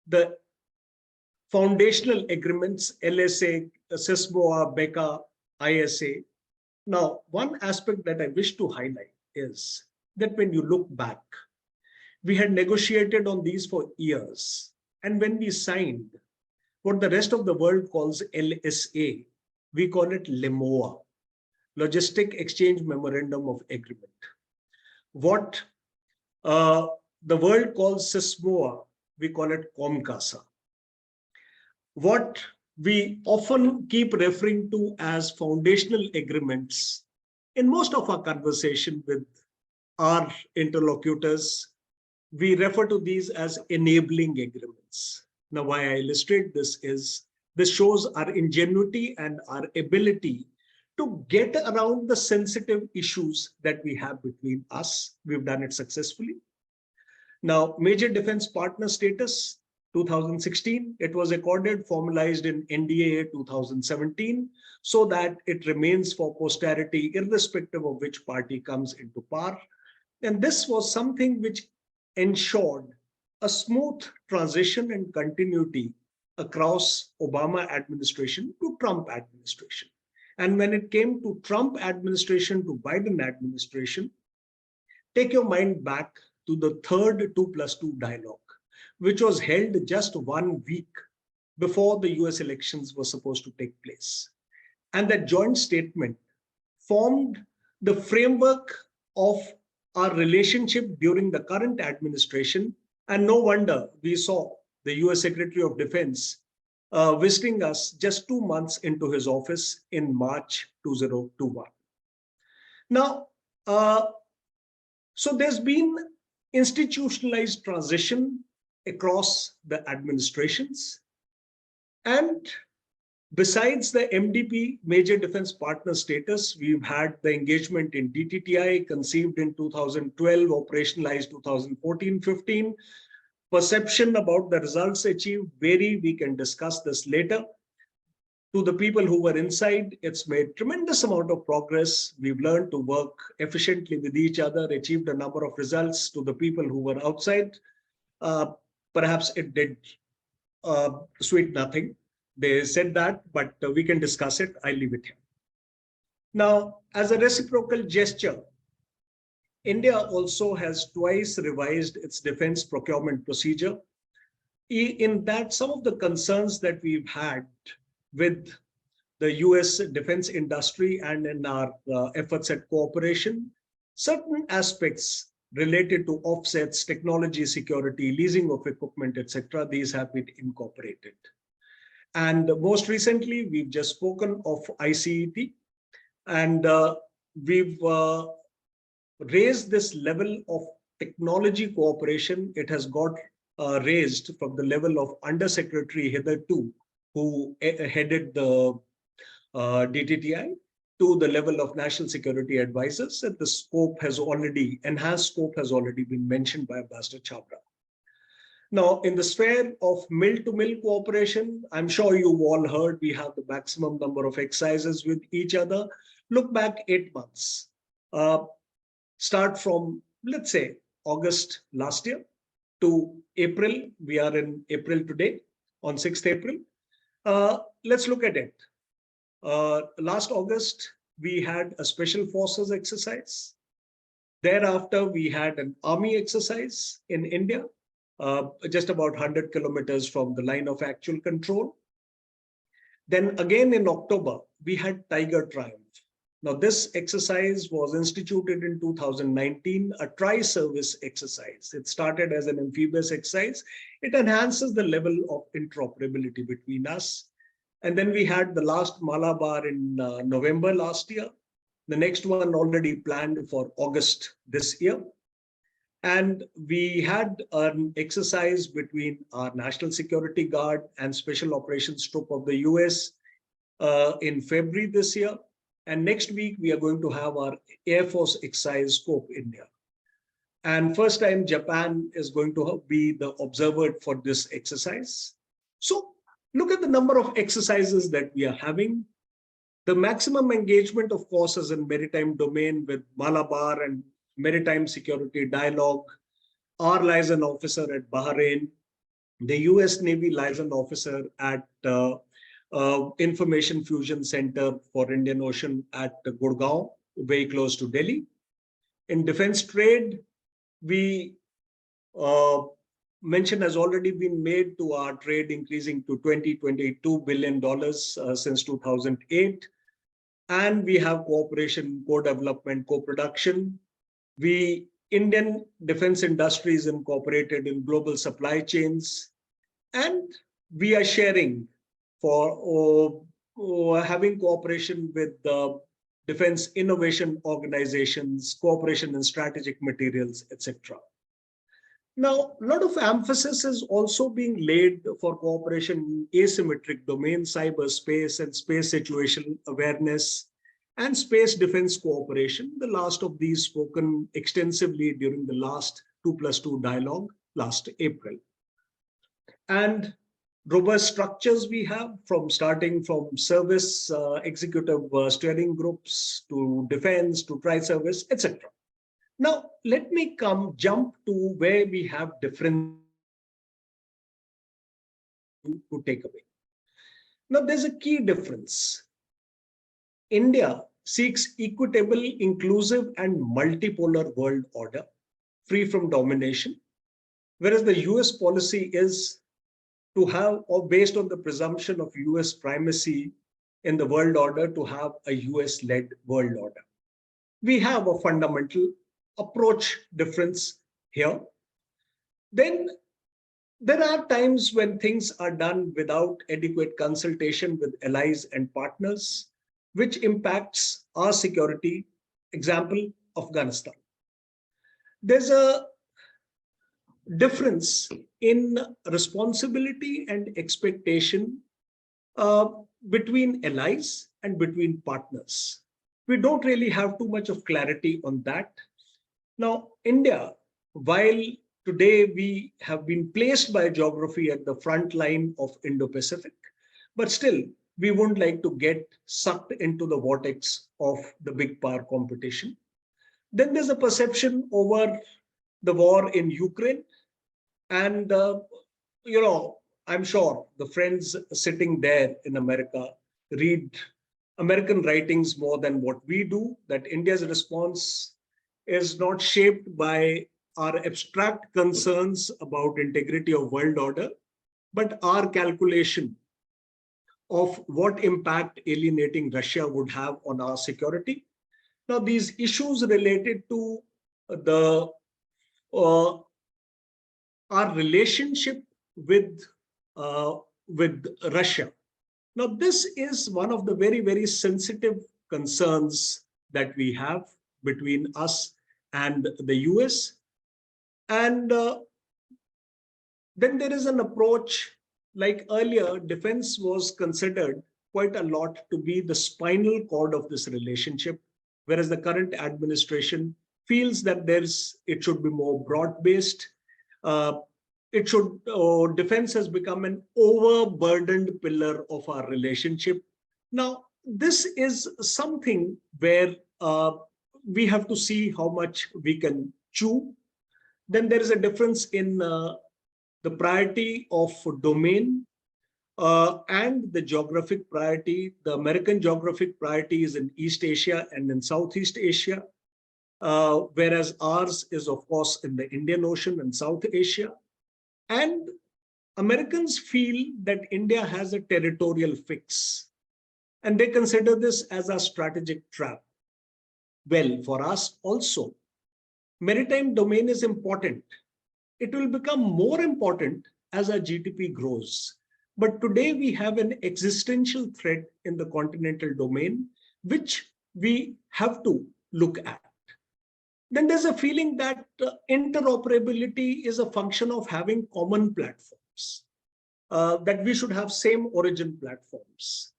the foundational agreements, LSA, CISMOA, BECA, ISA. Now, one aspect that I wish to highlight is that when you look back, we had negotiated on these for years. And when we signed what the rest of the world calls LSA, we call it LEMOA, Logistic Exchange Memorandum of Agreement. What the world calls CISMOA we call it COMCASA. What we often keep referring to as foundational agreements in most of our conversation with our interlocutors, we refer to these as enabling agreements. Now, why I illustrate this is this shows our ingenuity and our ability to get around the sensitive issues that we have between us. We've done it successfully. Now, major defense partner status, 2016, it was accorded, formalized in NDAA 2017, so that it remains for posterity, irrespective of which party comes into power. And this was something which ensured a smooth transition and continuity across Obama administration to Trump administration. And when it came to Trump administration to Biden administration, take your mind back to the third 2+2 dialogue, which was held just 1 week before the US elections were supposed to take place. And that joint statement formed the framework of our relationship during the current administration. And no wonder we saw the US Secretary of Defense visiting us just 2 months into his office in March 2021. Now, so there's been institutionalized transition across the administrations. And besides the MDP, Major Defense Partner status, we've had the engagement in DTTI, conceived in 2012, operationalized 2014-15. Perception about the results achieved vary. We can discuss this later. To the people who were inside, it's made tremendous amount of progress. We've learned to work efficiently with each other, achieved a number of results. To the people who were outside, perhaps it did sweet nothing. They said that, but we can discuss it. I'll leave it here. Now, as a reciprocal gesture, India also has twice revised its defense procurement procedure. In that, some of the concerns that we've had with the US defense industry and in our efforts at cooperation, certain aspects related to offsets, technology security, leasing of equipment, etc., these have been incorporated. And most recently, we've just spoken of ICET, and we've raised this level of technology cooperation. It has got raised from the level of Undersecretary hitherto, who headed the DTTI, to the level of National Security Advisors, and the scope has already, enhanced scope has already been mentioned by Ambassador Chabra. Now, in the sphere of mill-to-mill cooperation, I'm sure you've all heard we have the maximum number of exercises with each other. Look back 8 months. Start from, let's say, August last year to April. We are in April today, on 6th April. Let's look at it. Last August, we had a special forces exercise. Thereafter, we had an army exercise in India, just about 100 kilometers from the line of actual control. Then again in October, we had Tiger Triumph. Now, this exercise was instituted in 2019, a tri-service exercise. It started as an amphibious exercise. It enhances the level of interoperability between us. And then we had the last Malabar in November last year. The next one already planned for August this year. And we had an exercise between our National Security Guard and Special Operations Troop of the US in February this year. And next week, we are going to have our Air Force exercise Scope India. And first time Japan is going to be the observer for this exercise. So look at the number of exercises that we are having. The maximum engagement, of course, is in maritime domain with Malabar and Maritime Security Dialogue. Our liaison officer at Bahrain, the US Navy liaison officer at Information Fusion Center for Indian Ocean at Gurgaon, very close to Delhi. In defense trade, we mention has already been made to our trade increasing to $22 billion since 2008. And we have cooperation, co-development, co-production. We Indian defense industry is incorporated in global supply chains, and we are sharing for having cooperation with the defense innovation organizations, cooperation in strategic materials, etc. Now, a lot of emphasis is also being laid for cooperation in asymmetric domains, cyberspace and space situation awareness, and space defense cooperation. The last of these spoken extensively during the last 2+2 dialogue last April. And robust structures we have starting from service executive steering groups to defense to tri-service, etc. Now, let me jump to where we have different to take away. Now, there's a key difference. India seeks equitable, inclusive, and multipolar world order, free from domination, whereas the US policy is to have, or based on the presumption of US primacy in the world order, to have a US-led world order. We have a fundamental approach difference here. Then there are times when things are done without adequate consultation with allies and partners, which impacts our security. Example, Afghanistan. There's a difference in responsibility and expectation between allies and between partners. We don't really have too much of clarity on that. Now, India, while today we have been placed by geography at the front line of Indo-Pacific, but still we wouldn't like to get sucked into the vortex of the big power competition. Then there's a perception over the war in Ukraine. And, I'm sure the friends sitting there in America read American writings more than what we do, that India's response is not shaped by our abstract concerns about integrity of world order, but our calculation of what impact alienating Russia would have on our security. Now, these issues related to the our relationship with Russia. Now, this is one of the very, very sensitive concerns that we have between us and the US. And then there is an approach, like earlier, defense was considered quite a lot to be the spinal cord of this relationship, whereas the current administration feels that it should be more broad-based. Defense has become an overburdened pillar of our relationship. Now, this is something where we have to see how much we can chew. Then there is a difference in the priority of domain and the geographic priority. The American geographic priority is in East Asia and in Southeast Asia, whereas ours is, of course, in the Indian Ocean and South Asia. And Americans feel that India has a territorial fix, and they consider this as a strategic trap. Well, for us also, maritime domain is important. It will become more important as our GDP grows. But today we have an existential threat in the continental domain, which we have to look at. Then there's a feeling that interoperability is a function of having common platforms, that we should have same origin platforms.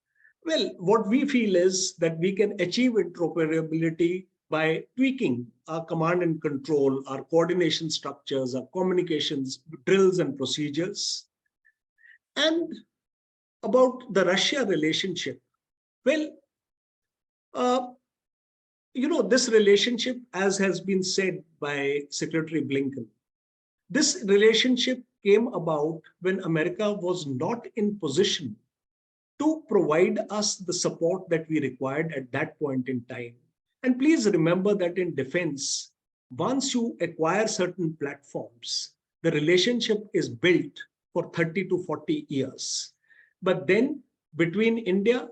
Well, what we feel is that we can achieve interoperability by tweaking our command and control, our coordination structures, our communications, drills and procedures. And about the Russia relationship, well, this relationship, as has been said by Secretary Blinken, this relationship came about when America was not in position to provide us the support that we required at that point in time. And please remember that in defense, once you acquire certain platforms, the relationship is built for 30 to 40 years. But then between India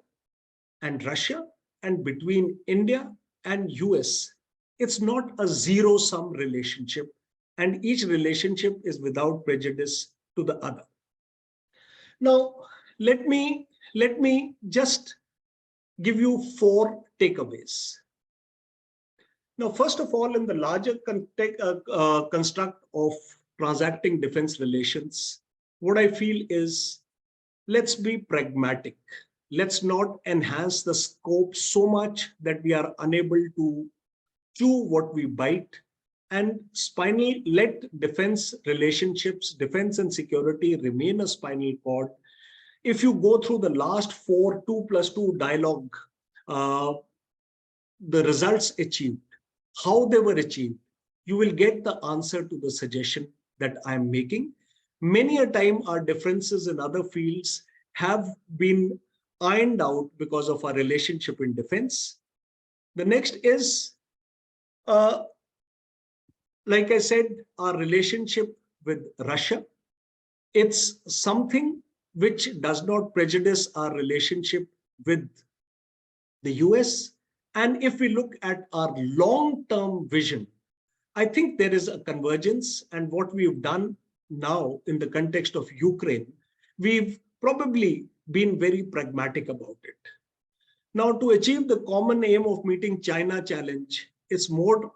and Russia and between India and US, It's not a zero-sum relationship, and each relationship is without prejudice to the other. Now, let me just give you 4 takeaways. Now, first of all, in the larger construct of transacting defense relations, what I feel is, let's be pragmatic. Let's not enhance the scope so much that we are unable to chew what we bite, and let defense relationships, defense and security remain a spinal cord. If you go through the last 4 2+2 dialogue, the results achieved, how they were achieved, you will get the answer to the suggestion that I'm making. Many a time our differences in other fields have been ironed out because of our relationship in defense. The next is, like I said, our relationship with Russia. It's something which does not prejudice our relationship with the US. And if we look at our long-term vision, I think there is a convergence. And what we've done now in the context of Ukraine, we've probably been very pragmatic about it. Now, to achieve the common aim of meeting China challenge, it's more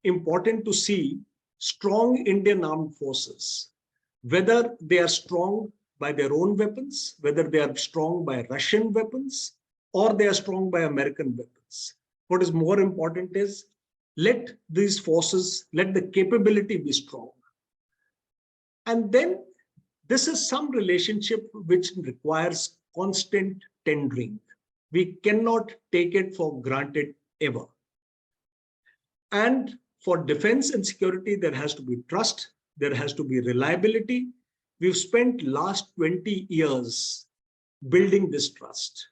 important to see strong Indian armed forces, whether they are strong by their own weapons, whether they are strong by Russian weapons, or they are strong by American weapons. What is more important is, let these forces, let the capability be strong. And then this is some relationship which requires constant tendering. We cannot take it for granted ever. And for defense and security, there has to be trust, there has to be reliability. We've spent last 20 years building this trust.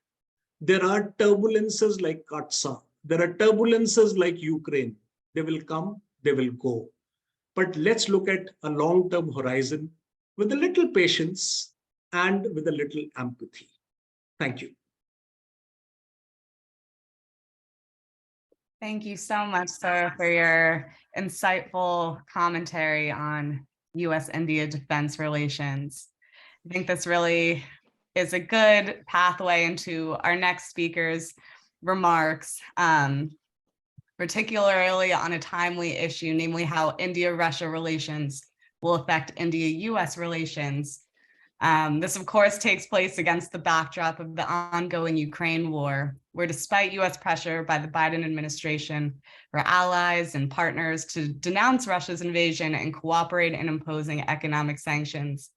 There are turbulences like Katsa. There are turbulences like Ukraine. They will come, they will go. But let's look at a long-term horizon with a little patience and with a little empathy. Thank you. Thank you so much, sir, for your insightful commentary on US-India defense relations. I think this really is a good pathway into our next speaker's remarks, particularly on a timely issue, namely how India-Russia relations will affect India-US relations. This, of course, takes place against the backdrop of the ongoing Ukraine war, where despite US pressure by the Biden administration for allies and partners to denounce Russia's invasion and cooperate in imposing economic sanctions,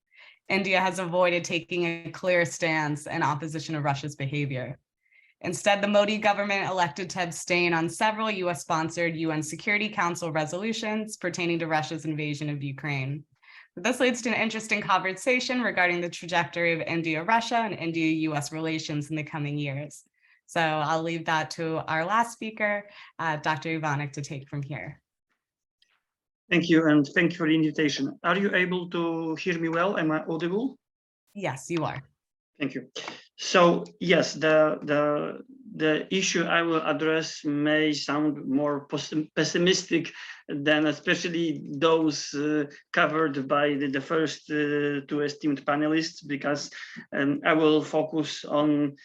India has avoided taking a clear stance in opposition to Russia's behavior. Instead, the Modi government elected to abstain on several US-sponsored UN Security Council resolutions pertaining to Russia's invasion of Ukraine. This leads to an interesting conversation regarding the trajectory of India-Russia and India-US relations in the coming years. So I'll leave that to our last speaker, Dr. Ivanek, to take from here. Thank you, and thank you for the invitation. Are you able to hear me well? Am I audible? Yes, you are. Thank you. So yes, the issue I will address may sound more pessimistic than especially those covered by the first 2 esteemed panelists, because I will focus on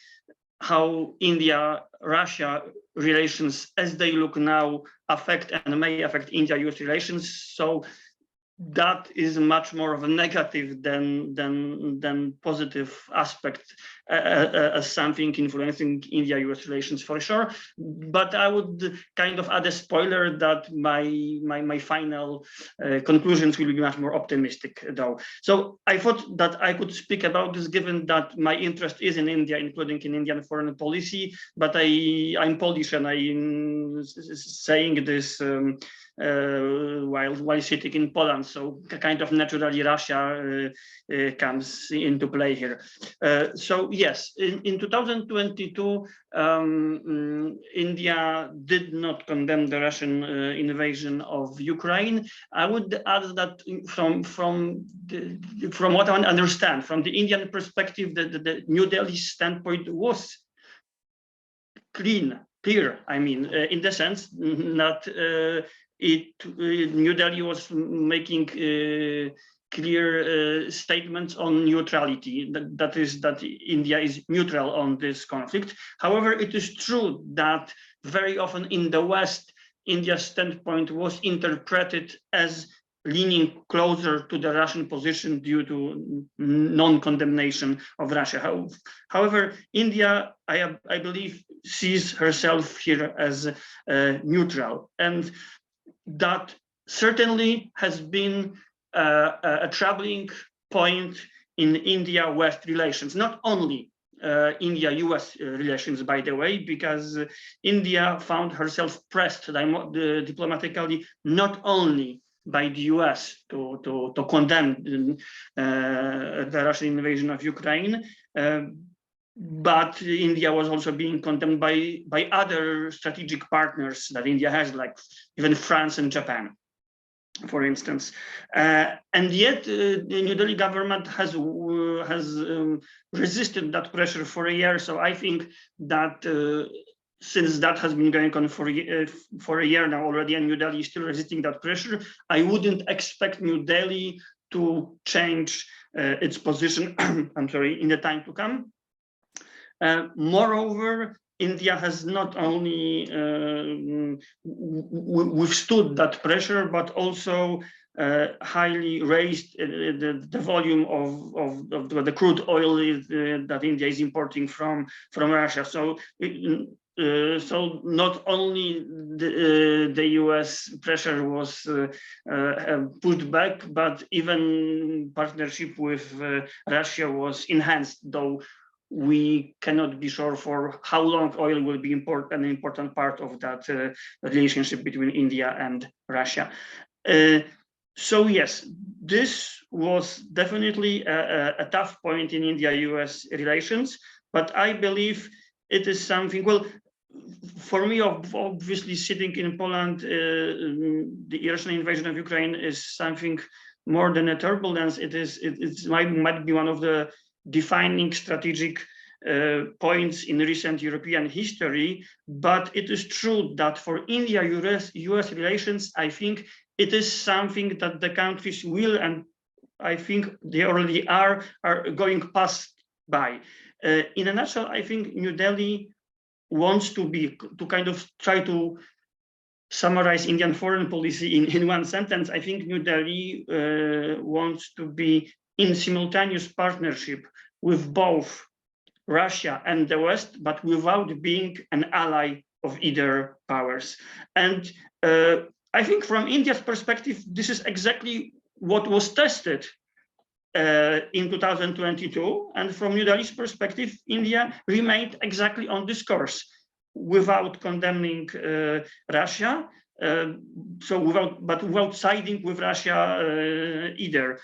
how India-Russia relations as they look now affect and may affect India-US relations. So that is much more of a negative than positive aspect as something influencing India-US relations for sure. But I would kind of add a spoiler that my final conclusions will be much more optimistic though. So I thought that I could speak about this given that my interest is in India, including in Indian foreign policy, but I'm Polish and I'm saying this while sitting in Poland, so kind of naturally Russia comes into play here. So yes, in 2022, India did not condemn the Russian invasion of Ukraine. I would add that from what I understand, from the Indian perspective, the New Delhi standpoint was clean clear. I mean, in the sense that New Delhi was making clear statements on neutrality, that is that India is neutral on this conflict. However, it is true that very often in the West, India's standpoint was interpreted as leaning closer to the Russian position due to non-condemnation of Russia. However, India, I believe, sees herself here as neutral, and that certainly has been a troubling point in India-West relations, not only India-US relations, by the way, because India found herself pressed diplomatically not only by the US to condemn the Russian invasion of Ukraine, but India was also being condemned by other strategic partners that India has, like even France and Japan, for instance. And yet the New Delhi government has resisted that pressure for a year. So I think that since that has been going on for a year now already, and New Delhi is still resisting that pressure, I wouldn't expect New Delhi to change its position, I'm sorry, in the time to come. Moreover, India has not only withstood that pressure, but also highly raised the volume of the crude oil that India is importing from Russia. So so not only the US pressure was pushed back, but even partnership with Russia was enhanced, though we cannot be sure for how long oil will be an important part of that relationship between India and Russia. So yes, this was definitely a tough point in India-US relations, but I believe it is something, well, for me, obviously sitting in Poland, the Russian invasion of Ukraine is something more than a turbulence. It might be one of the defining strategic points in recent European history, but it is true that for India-US relations, I think it is something that the countries will, and I think they already are going past by. In a nutshell, I think New Delhi wants to kind of try to summarize Indian foreign policy in one sentence. I think New Delhi wants to be in simultaneous partnership with both Russia and the West, but without being an ally of either powers. And I think from India's perspective, this is exactly what was tested in 2022. And from New Delhi's perspective, India remained exactly on this course without condemning Russia, but without siding with Russia either.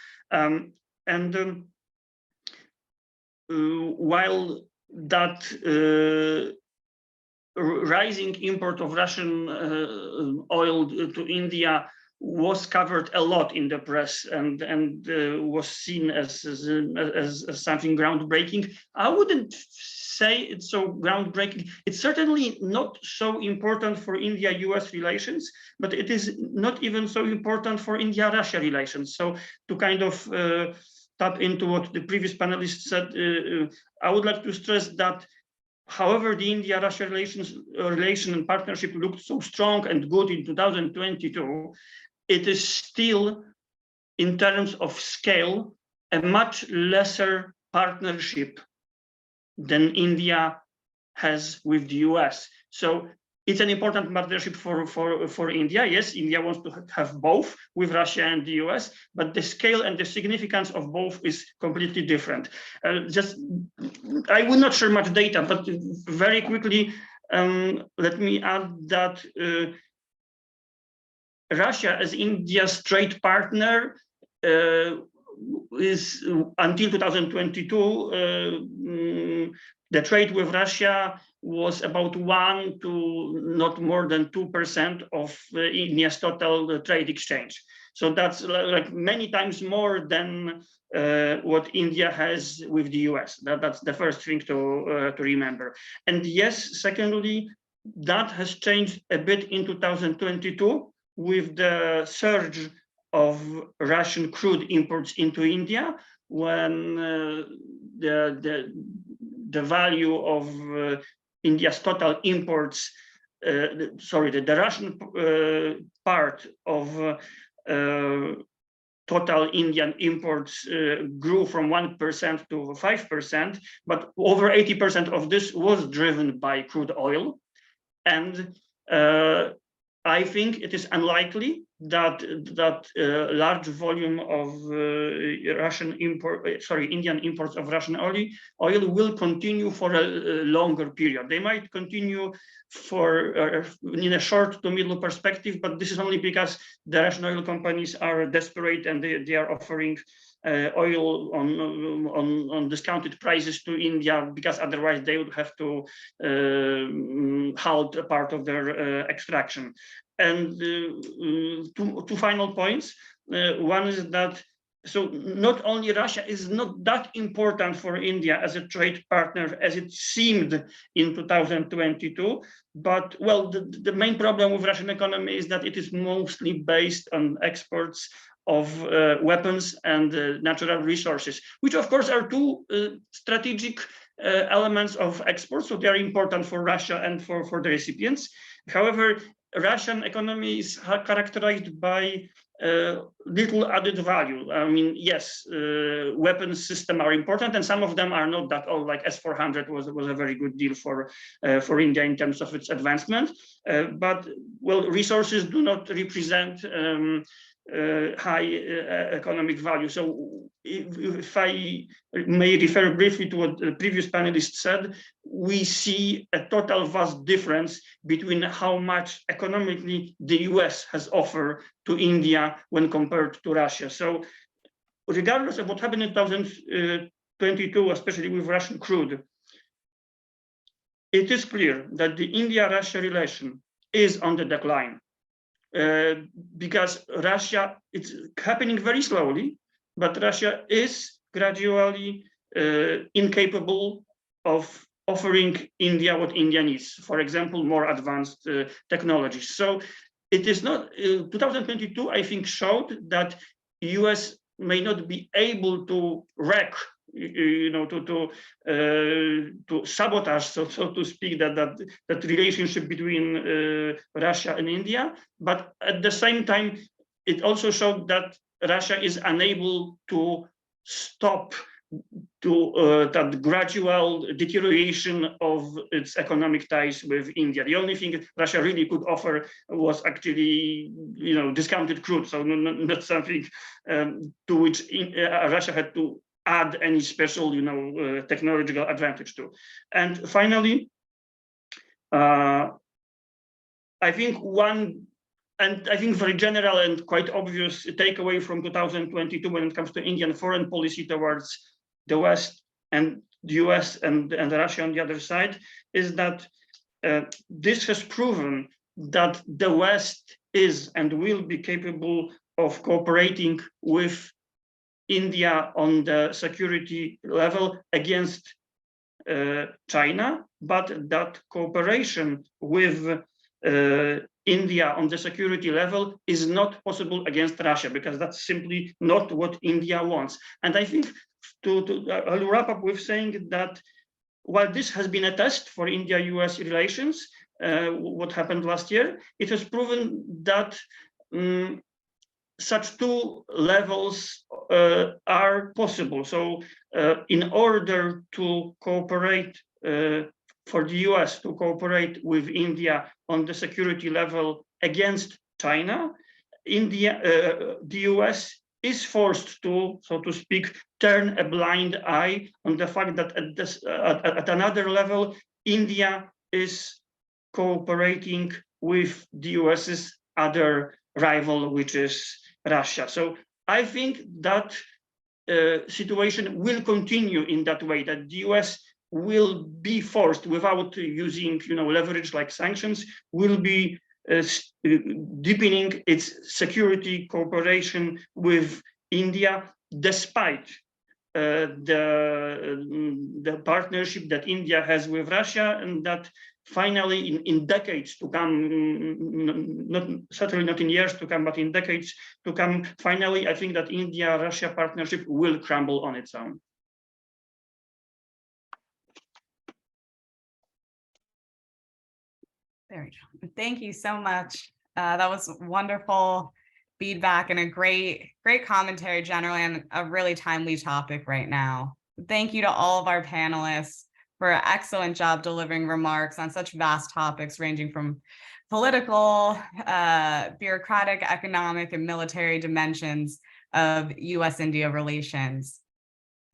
While that rising import of Russian oil to India was covered a lot in the press and was seen as something groundbreaking, I wouldn't say it's so groundbreaking. It's certainly not so important for India-US relations, but it is not even so important for India-Russia relations. So to kind of tap into what the previous panelists said, I would like to stress that however the India-Russia relation and partnership looked so strong and good in 2022, it is still, in terms of scale, a much lesser partnership than India has with the US. So it's an important partnership for India. Yes, India wants to have both with Russia and the US, but the scale and the significance of both is completely different. I will not share much data, but very quickly, let me add that Russia as India's trade partner is until 2022, the trade with Russia was about 1 to not more than 2% of India's total trade exchange. So that's like many times more than what India has with the US. That's the first thing to remember. And yes, secondly, that has changed a bit in 2022 with the surge of Russian crude imports into India, when the value of India's total imports, the Russian part of total Indian imports grew from 1% to 5%, but over 80% of this was driven by crude oil. And I think it is unlikely that large volume of Indian imports of Russian oil will continue for a longer period. They might continue for in a short to middle perspective, but this is only because the Russian oil companies are desperate and they are offering oil on discounted prices to India, because otherwise they would have to halt a part of their extraction. And two final points. One is that, so not only Russia is not that important for India as a trade partner as it seemed in 2022, but well, the main problem with Russian economy is that it is mostly based on exports of weapons and natural resources, which of course are two strategic elements of exports, so they are important for Russia and for the recipients. However, Russian economy is characterized by little added value. I mean, yes, weapons systems are important, and some of them are not that old. Like S-400 was a very good deal for India in terms of its advancement. But well, resources do not represent high economic value. So if I may refer briefly to what the previous panelist said, we see a total vast difference between how much economically the US has offered to India when compared to Russia. So regardless of what happened in 2022, especially with Russian crude, it is clear that the India-Russia relation is on the decline. Because Russia, it's happening very slowly, but Russia is gradually incapable of offering India what India needs. For example, more advanced technologies. So it is not, 2022, I think, showed that US may not be able to wreck, to sabotage, so to speak, that relationship between Russia and India. But at the same time, it also showed that Russia is unable to stop that gradual deterioration of its economic ties with India. The only thing Russia really could offer was actually, discounted crude. So not something to which Russia had to add any special, technological advantage to. And finally, I think very general and quite obvious takeaway from 2022 when it comes to Indian foreign policy towards the West and the US and Russia on the other side is that this has proven that the West is and will be capable of cooperating with India on the security level against China, but that cooperation with India on the security level is not possible against Russia, because that's simply not what India wants. And I think I'll wrap up with saying that while this has been a test for India-US relations, what happened last year, it has proven that such two levels are possible. So in order to cooperate, for the US to cooperate with India on the security level against China, the US is forced to, so to speak, turn a blind eye on the fact that at another level, India is cooperating with the US's other rival, which is Russia. So I think that situation will continue in that way, that the US will be forced, without using leverage like sanctions, will be deepening its security cooperation with India, despite the partnership that India has with Russia, and that finally in decades to come, certainly not in years to come, but in decades to come, finally, I think that India-Russia partnership will crumble on its own. There we go. Thank you so much. That was wonderful feedback and a great commentary generally on a really timely topic right now. Thank you to all of our panelists for an excellent job delivering remarks on such vast topics ranging from political, bureaucratic, economic, and military dimensions of US-India relations.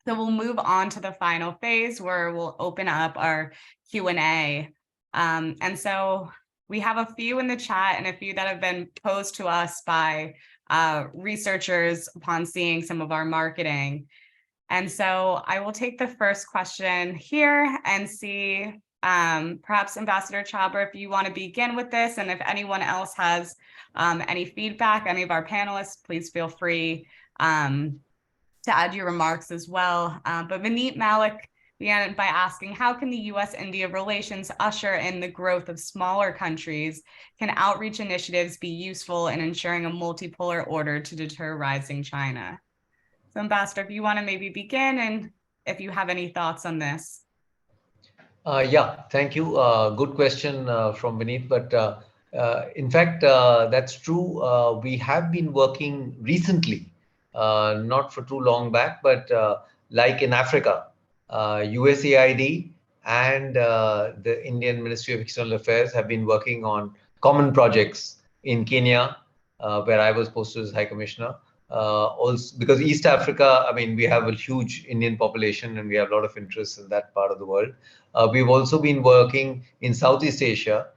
So we'll move on to the final phase where we'll open up our Q&A. And so we have a few in the chat and a few that have been posed to us by researchers upon seeing some of our marketing. And so I will take the first question here and see, perhaps Ambassador Chhabra, if you want to begin with this, and if anyone else has any feedback, any of our panelists, please feel free to add your remarks as well. But Vineet Malik began by asking, how can the US-India relations usher in the growth of smaller countries? Can outreach initiatives be useful in ensuring a multipolar order to deter rising China? So Ambassador, if you want to maybe begin and if you have any thoughts on this. Yeah, thank you. Good question from Vineet, but in fact, that's true. We have been working recently, not for too long back, but like in Africa, USAID and the Indian Ministry of External Affairs have been working on common projects in Kenya, where I was posted as High Commissioner. Also, because East Africa, I mean, we have a huge Indian population and we have a lot of interest in that part of the world. We've also been working in Southeast Asia.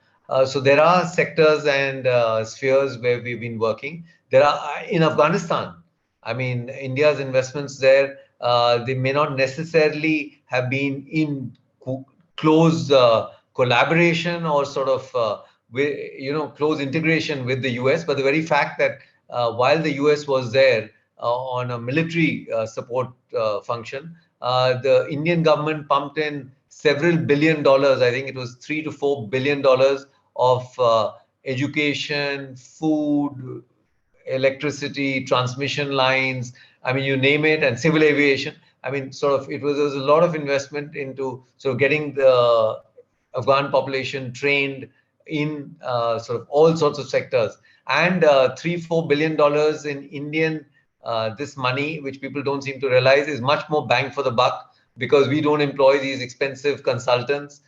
So there are sectors and spheres where we've been working. There are in Afghanistan. I mean, India's investments there, they may not necessarily have been in close collaboration or sort of close integration with the US, but the very fact that while the US was there on a military support function, the Indian government pumped in several $billions. I think it was $3 to $4 billion of education, food, electricity, transmission lines, I mean, you name it, and civil aviation. I mean, sort of, there was a lot of investment into sort of getting the Afghan population trained in sort of all sorts of sectors. And $3-4 billion in Indian, this money, which people don't seem to realize, is much more bang for the buck because we don't employ these expensive consultants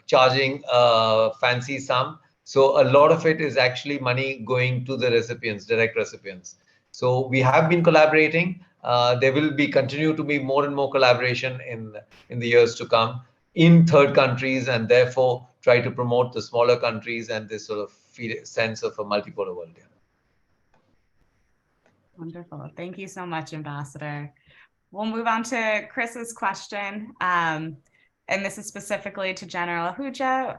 charging a fancy sum. So a lot of it is actually money going to the recipients, direct recipients. So we have been collaborating. There will continue to be more and more collaboration in the years to come in third countries, and therefore try to promote the smaller countries and this sort of sense of a multipolar world. Yeah. Wonderful. Thank you so much, Ambassador. We'll move on to Chris's question. And this is specifically to General Ahuja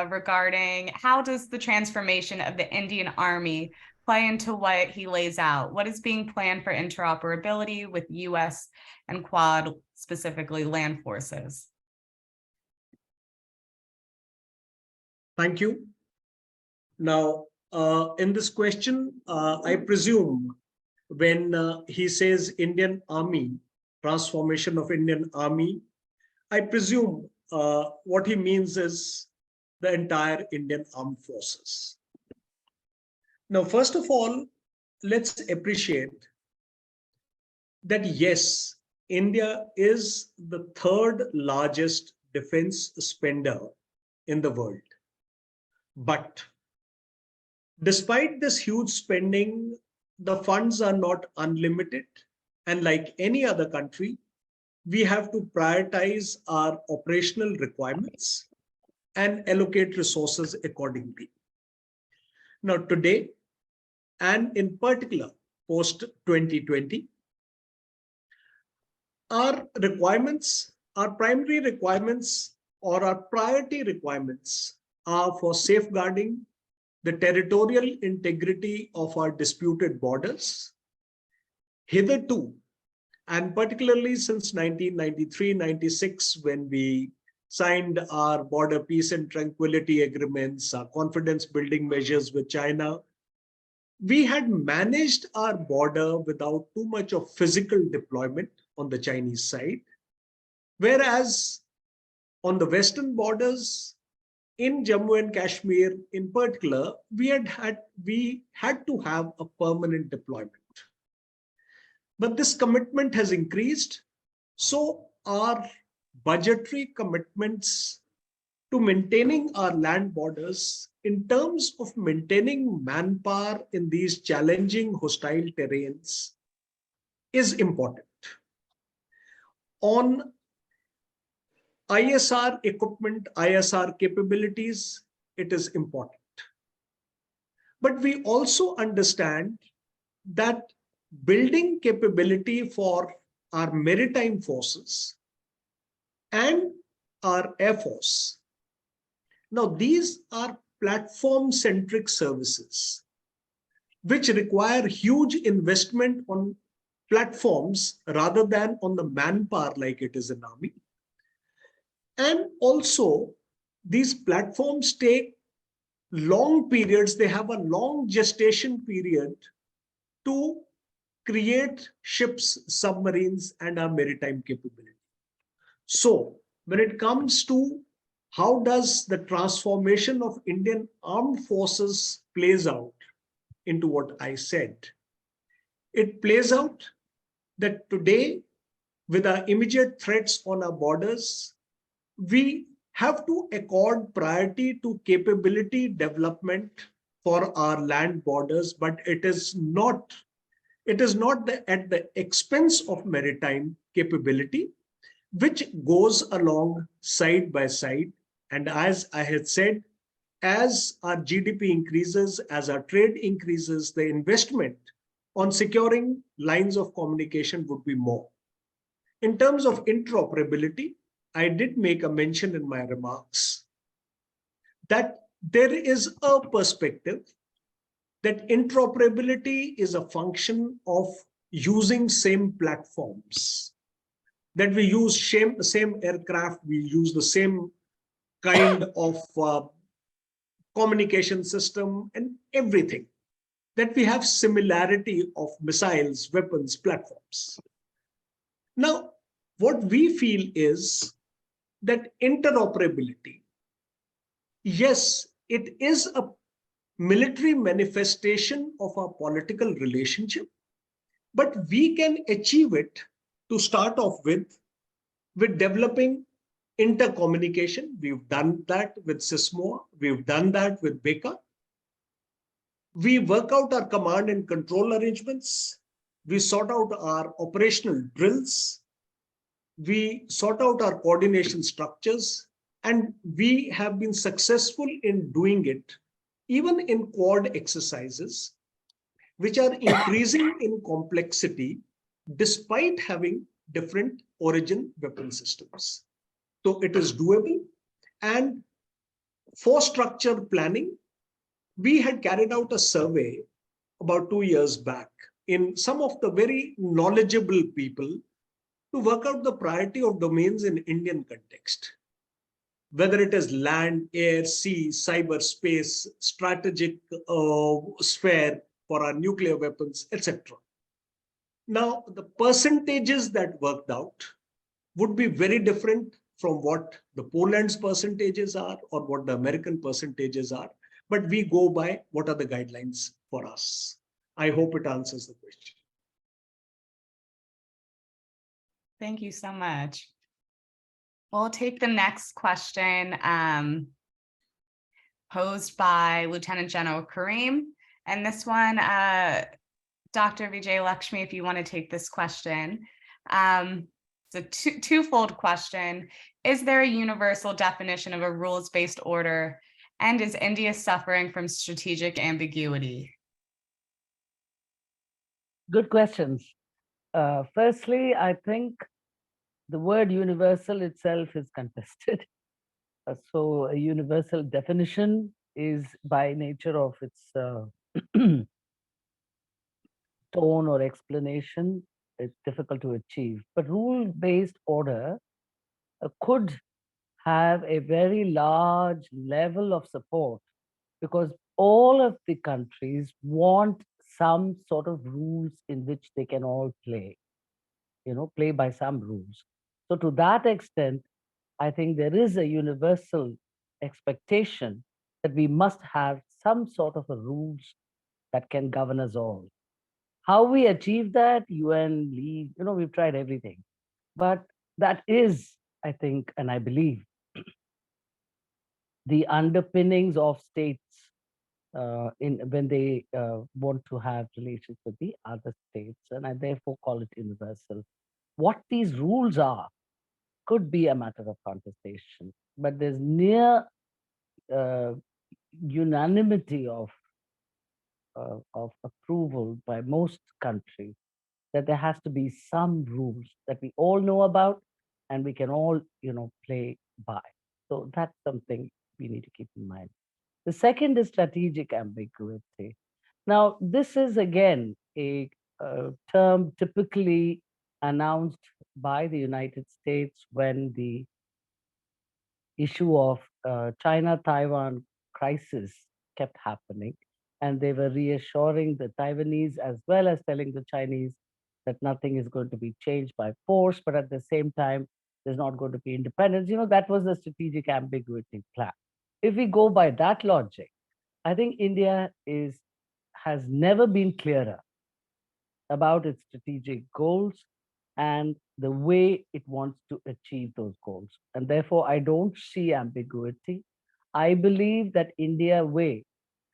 regarding how does the transformation of the Indian Army play into what he lays out? What is being planned for interoperability with US and Quad, specifically land forces? Thank you. Now, in this question, I presume when he says Indian Army, transformation of Indian Army, I presume what he means is the entire Indian Armed Forces. Now, first of all, let's appreciate that yes, India is the third largest defense spender in the world. But despite this huge spending, the funds are not unlimited. And like any other country, we have to prioritize our operational requirements and allocate resources accordingly. Now, today, and in particular, post 2020, our requirements, our primary requirements or our priority requirements are for safeguarding the territorial integrity of our disputed borders. Hitherto, and particularly since 1993-96, when we signed our border peace and tranquility agreements, our confidence building measures with China. We had managed our border without too much of physical deployment on the Chinese side. Whereas on the Western borders, in Jammu and Kashmir in particular, we had to have a permanent deployment. But this commitment has increased. So our budgetary commitments to maintaining our land borders in terms of maintaining manpower in these challenging hostile terrains is important. On ISR equipment, ISR capabilities, it is important. But we also understand that building capability for our maritime forces and our Air Force. Now, these are platform-centric services which require huge investment on platforms rather than on the manpower like it is in Army. And also, these platforms take long periods, they have a long gestation period to create ships, submarines, and our maritime capability. So when it comes to how does the transformation of Indian armed forces plays out into what I said, it plays out that today, with our immediate threats on our borders, we have to accord priority to capability development for our land borders, but it is not at the expense of maritime capability, which goes along side by side. And as I had said, as our GDP increases, as our trade increases, the investment on securing lines of communication would be more. In terms of interoperability, I did make a mention in my remarks that there is a perspective that interoperability is a function of using same platforms, that we use same aircraft, we use the same kind of communication system and everything, that we have similarity of missiles, weapons, platforms. Now, what we feel is that interoperability, yes, it is a military manifestation of our political relationship, but we can achieve it to start off with developing intercommunication. We've done that with SISMOA, we've done that with BECA. We work out our command and control arrangements, we sort out our operational drills, we sort out our coordination structures, and we have been successful in doing it even in quad exercises, which are increasing in complexity despite having different origin weapon systems. So it is doable. And for structure planning, we had carried out a survey about 2 years back in some of the very knowledgeable people to work out the priority of domains in Indian context, whether it is land, air, sea, cyberspace, strategic sphere for our nuclear weapons, etc. Now, the percentages that worked out would be very different from what the Poland's percentages are or what the American percentages are, but we go by what are the guidelines for us. I hope it answers the question. Thank you so much. We'll take the next question posed by Lieutenant General Kareem. And this one, Dr. Vijay Lakshmi, if you want to take this question. It's a twofold question. Is there a universal definition of a rules-based order? And is India suffering from strategic ambiguity? Good questions. Firstly, I think the word universal itself is contested. So a universal definition is by nature of its tone or explanation, it's difficult to achieve. But rule-based order could have a very large level of support because all of the countries want some sort of rules in which they can all play, play by some rules. So to that extent, I think there is a universal expectation that we must have some sort of a rules that can govern us all. How we achieve that, UN, League, we've tried everything. But that is, I think, and I believe, the underpinnings of states in when they want to have relations with the other states, and I therefore call it universal. What these rules are could be a matter of contestation, but there's near uh, unanimity of approval by most countries that there has to be some rules that we all know about and we can all, play by. So that's something we need to keep in mind. The second is strategic ambiguity. Now, this is again a term typically announced by the United States when the issue of China-Taiwan crisis kept happening. And they were reassuring the Taiwanese as well as telling the Chinese that nothing is going to be changed by force, but at the same time, there's not going to be independence. That was the strategic ambiguity plan. If we go by that logic, I think India has never been clearer about its strategic goals and the way it wants to achieve those goals. And therefore, I don't see ambiguity. I believe that India way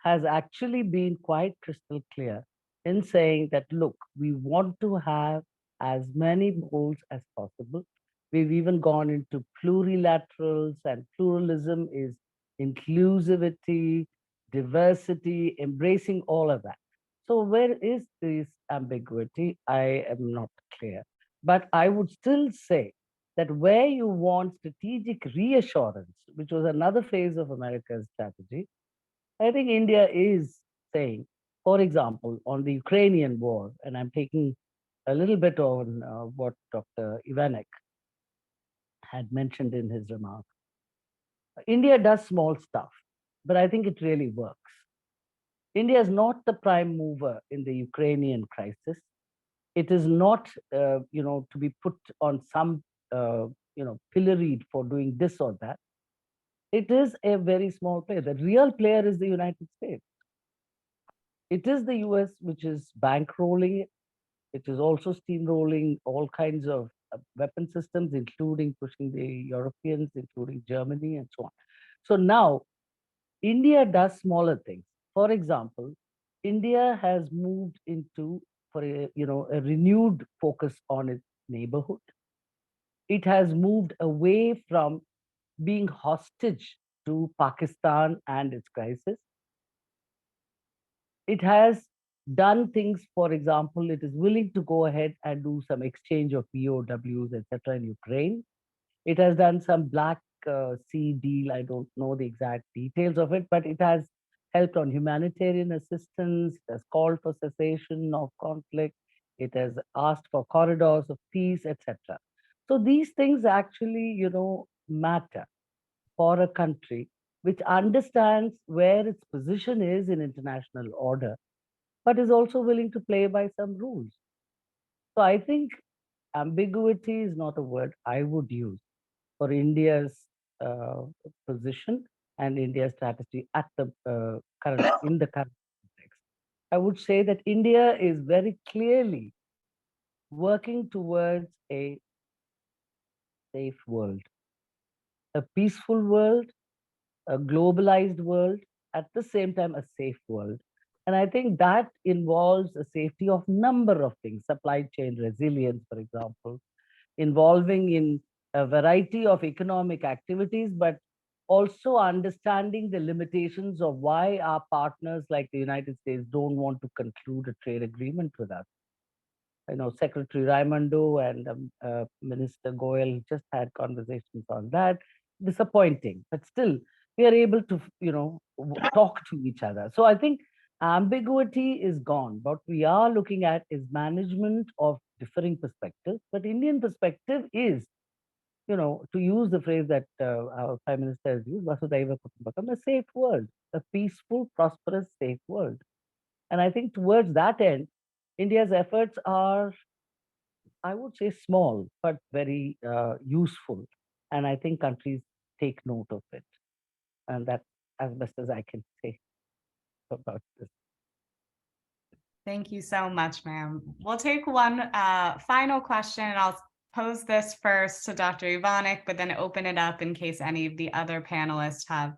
has actually been quite crystal clear in saying that, look, we want to have as many goals as possible. We've even gone into plurilaterals, and pluralism is inclusivity, diversity, embracing all of that. So where is this ambiguity? I am not clear. But I would still say that where you want strategic reassurance, which was another phase of America's strategy, I think India is saying, for example, on the Ukrainian war, and I'm taking a little bit on what Dr. Ivanek had mentioned in his remark. India does small stuff, but I think it really works. India is not the prime mover in the Ukrainian crisis. It is not, to be put on some, pilloried for doing this or that. It is a very small player. The real player is the United States. It is the US which is bankrolling it. It is also steamrolling all kinds of weapon systems, including pushing the Europeans, including Germany, and so on. So now India does smaller things. For example, India has moved into for a renewed focus on its neighborhood. It has moved away from being hostage to Pakistan and its crisis. It has done things, for example, it is willing to go ahead and do some exchange of POWs, etc., in Ukraine. It has done some Black Sea deal. I don't know the exact details of it, but it has helped on humanitarian assistance. It has called for cessation of conflict. It has asked for corridors of peace, etc. So these things actually, matter for a country which understands where its position is in international order, but is also willing to play by some rules. So I think ambiguity is not a word I would use for India's uh, position and India's strategy at the current in the current context. I would say that India is very clearly working towards a safe world, a peaceful world, a globalized world, at the same time a safe world. And I think that involves a safety of number of things, supply chain resilience, for example, involving in a variety of economic activities, but also understanding the limitations of why our partners like the United States don't want to conclude a trade agreement with us. Secretary Raimondo and Minister Goyal just had conversations on that. Disappointing, but still we are able to, talk to each other. So I think ambiguity is gone. What we are looking at is management of differing perspectives. But Indian perspective is to use the phrase that our Prime Minister has used, Vasudhaiva Kutumbakam, a safe world, a peaceful, prosperous, safe world. And I think towards that end, India's efforts are, I would say, small, but very useful. And I think countries take note of it. And that's as best as I can say about this. Thank you so much, ma'am. We'll take one final question, and I'll pose this first to Dr. Ivanek, but then open it up in case any of the other panelists have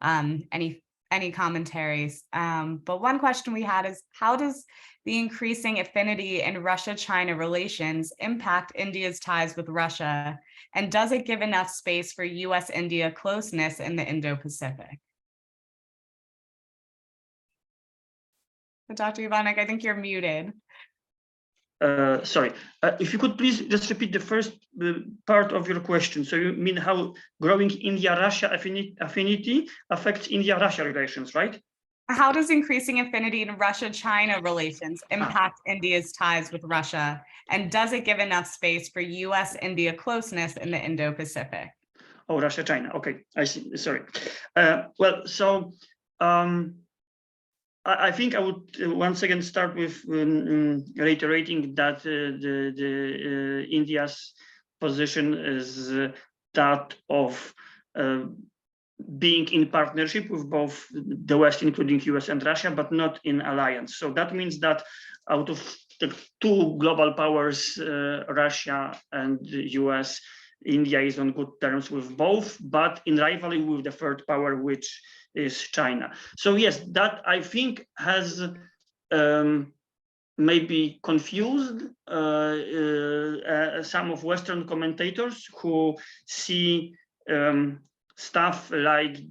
any commentaries. But one question we had is, how does the increasing affinity in Russia-China relations impact India's ties with Russia? And does it give enough space for US-India closeness in the Indo-Pacific? Dr. Ivanek, I think you're muted. Sorry, if you could please just repeat the first part of your question. So you mean how growing India-Russia affinity affects India-Russia relations, right? How does increasing affinity in Russia-China relations impact India's ties with Russia? And does it give enough space for US-India closeness in the Indo-Pacific? Oh, Russia-China. Okay, I see. Sorry. Well, so I think I would once again start with reiterating that India's position is that of being in partnership with both the West, including US and Russia, but not in alliance. So that means that out of the two global powers, Russia and the US, India is on good terms with both, but in rivalry with the third power, which is China. So yes, that I think has maybe confused some of Western commentators who see stuff like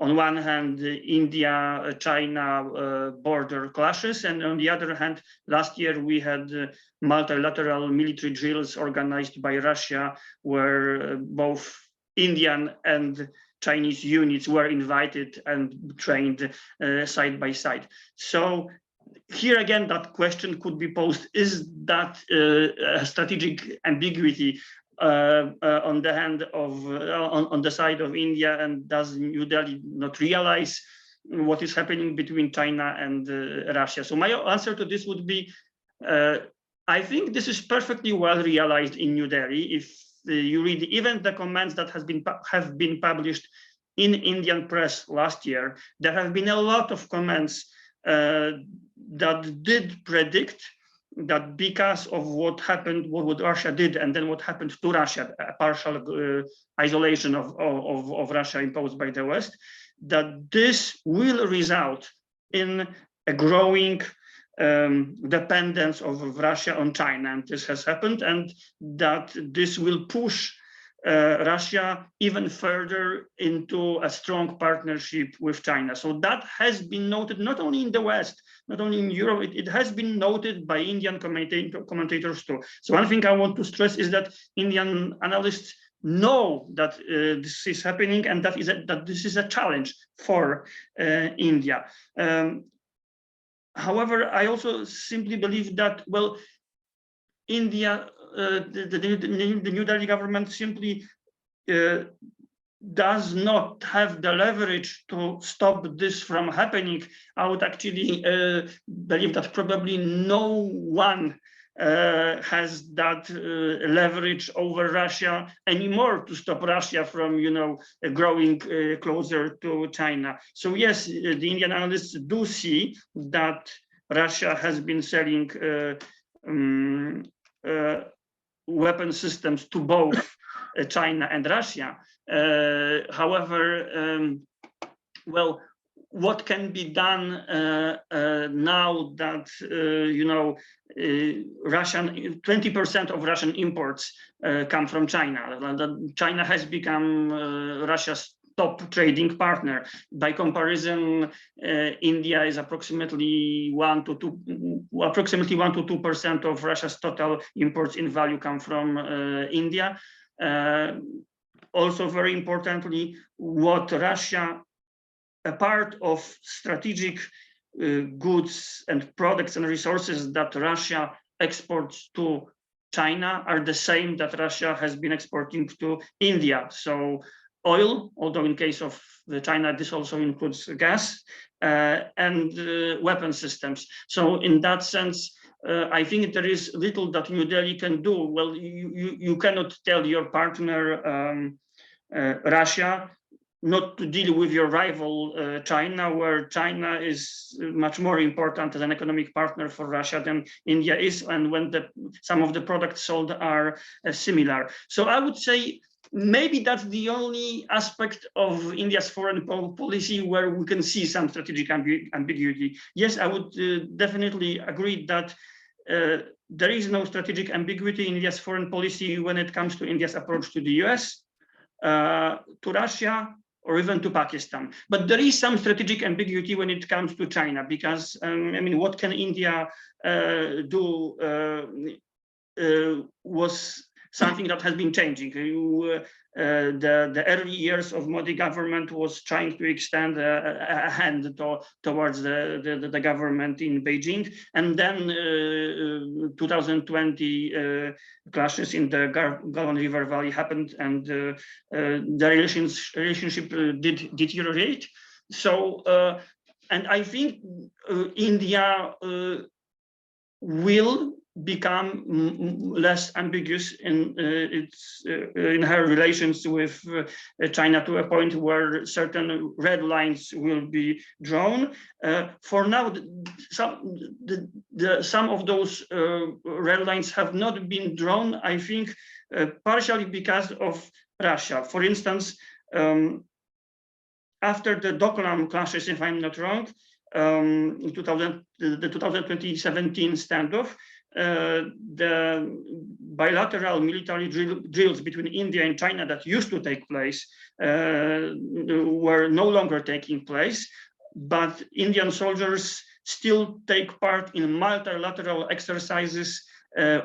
on one hand, India-China border clashes, and on the other hand, last year we had multilateral military drills organized by Russia, where both Indian and Chinese units were invited and trained side by side. So here again, that question could be posed: is that a strategic ambiguity on the hand of on the side of India, and does New Delhi not realize what is happening between China and Russia? So my answer to this would be, I think this is perfectly well realized in New Delhi. If you read even the comments that have been published in Indian press last year, there have been a lot of comments that did predict that because of what happened, what Russia did, and then what happened to Russia, a partial isolation of Russia imposed by the West, that this will result in a growing dependence of Russia on China, and this has happened, and that this will push Russia even further into a strong partnership with China. So that has been noted not only in the West, not only in Europe, it has been noted by Indian commentators too. So one thing I want to stress is that Indian analysts know that this is happening, and that this is a challenge for India. However, I also simply believe that, well, India, the New Delhi government simply does not have the leverage to stop this from happening. I would actually believe that probably no one has that leverage over Russia anymore to stop Russia from, growing closer to China. So yes, the Indian analysts do see that Russia has been selling weapon systems to both China and Russia. However, well, what can be done now that 20% of Russian imports come from China? China has become Russia's top trading partner. By comparison, India is approximately 1 to 2% of Russia's total imports in value come from India. Also, very importantly, what Russia, a part of strategic goods and products and resources that Russia exports to China are the same that Russia has been exporting to India. So oil, although in case of China, this also includes gas, and weapon systems. So in that sense, I think there is little that New Delhi can do. Well, you cannot tell your partner, Russia, not to deal with your rival China, where China is much more important as an economic partner for Russia than India is, and when some of the products sold are similar. So I would say maybe that's the only aspect of India's foreign policy where we can see some strategic ambiguity. Yes, I would definitely agree that there is no strategic ambiguity in India's foreign policy when it comes to India's approach to the US, to Russia, or even to Pakistan. But there is some strategic ambiguity when it comes to China, because, I mean, what can India do was something that has been changing. The early years of Modi government was trying to extend a hand towards the government in Beijing. And then 2020 clashes in the Galwan River Valley happened, and the relationship did deteriorate. So, and I think India will become less ambiguous in her relations with China, to a point where certain red lines will be drawn. For now, some of those red lines have not been drawn, I think, partially because of Russia. For instance, after the Doklam clashes, if I'm not wrong, in 2017 standoff, the bilateral military drills between India and China that used to take place were no longer taking place, but Indian soldiers still take part in multilateral exercises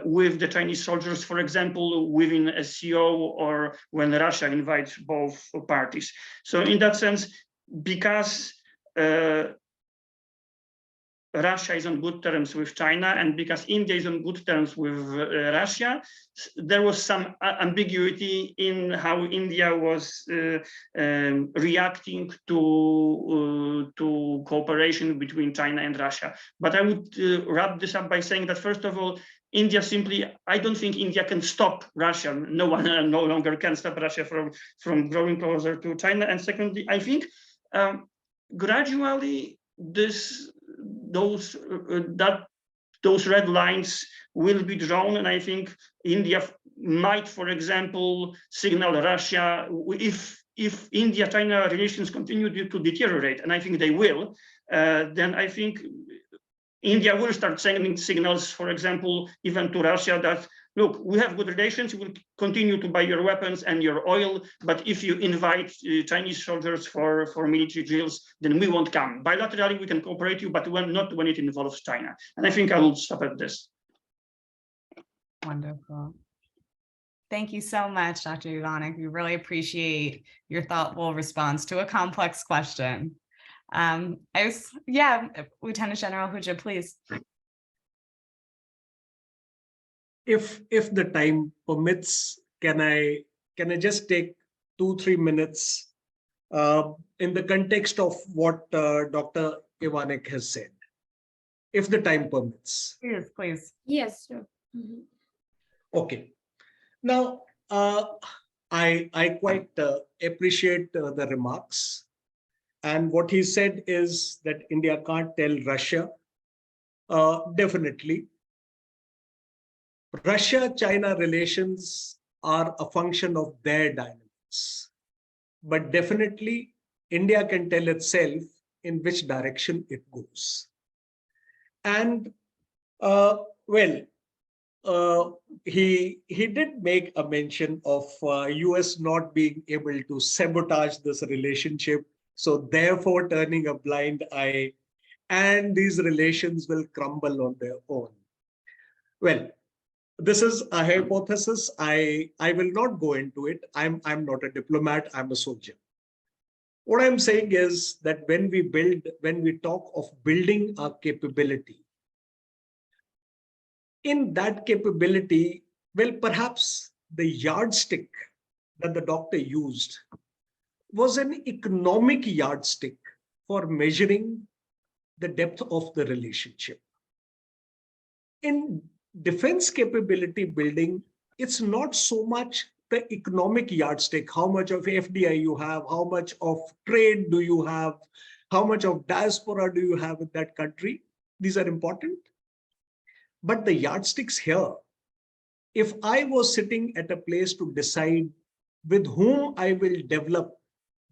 with the Chinese soldiers, for example, within SCO, or when Russia invites both parties. So in that sense, because Russia is on good terms with China, and because India is on good terms with Russia, there was some ambiguity in how India was reacting to cooperation between China and Russia. But I would wrap this up by saying that, first of all, India simply, I don't think India can stop Russia. No one no longer can stop Russia from growing closer to China. And secondly, I think gradually those red lines will be drawn, and I think India might, for example, signal Russia if India-China relations continue to deteriorate, and I think they will. Then I think India will start sending signals, for example, even to Russia, that look, we have good relations, we will continue to buy your weapons and your oil, but if you invite Chinese soldiers for military drills, then we won't come. Bilaterally, we can cooperate you, but not when it involves China. And I think I will stop at this. Wonderful. Thank you so much, Dr. Ivanek. We really appreciate your thoughtful response to a complex question. Lieutenant General Huja, please. If the time permits, can I just take 2-3 minutes in the context of what Dr. Ivanek has said, if the time permits? Please, please. Yes, sure. Mm-hmm. Okay. Now, I quite appreciate the remarks. And what he said is that India can't tell Russia. Definitely. Russia-China relations are a function of their dynamics. But definitely, India can tell itself in which direction it goes. And, he did make a mention of US not being able to sabotage this relationship, so therefore turning a blind eye, and these relations will crumble on their own. Well, this is a hypothesis. I will not go into it. I'm not a diplomat, I'm a soldier. What I'm saying is that when we talk of building a capability, in that capability, Well, perhaps the yardstick that the doctor used was an economic yardstick for measuring the depth of the relationship. In defense capability building, it's not so much the economic yardstick, how much of FDI you have, how much of trade do you have, how much of diaspora do you have in that country. These are important. But the yardsticks here, if I was sitting at a place to decide with whom I will develop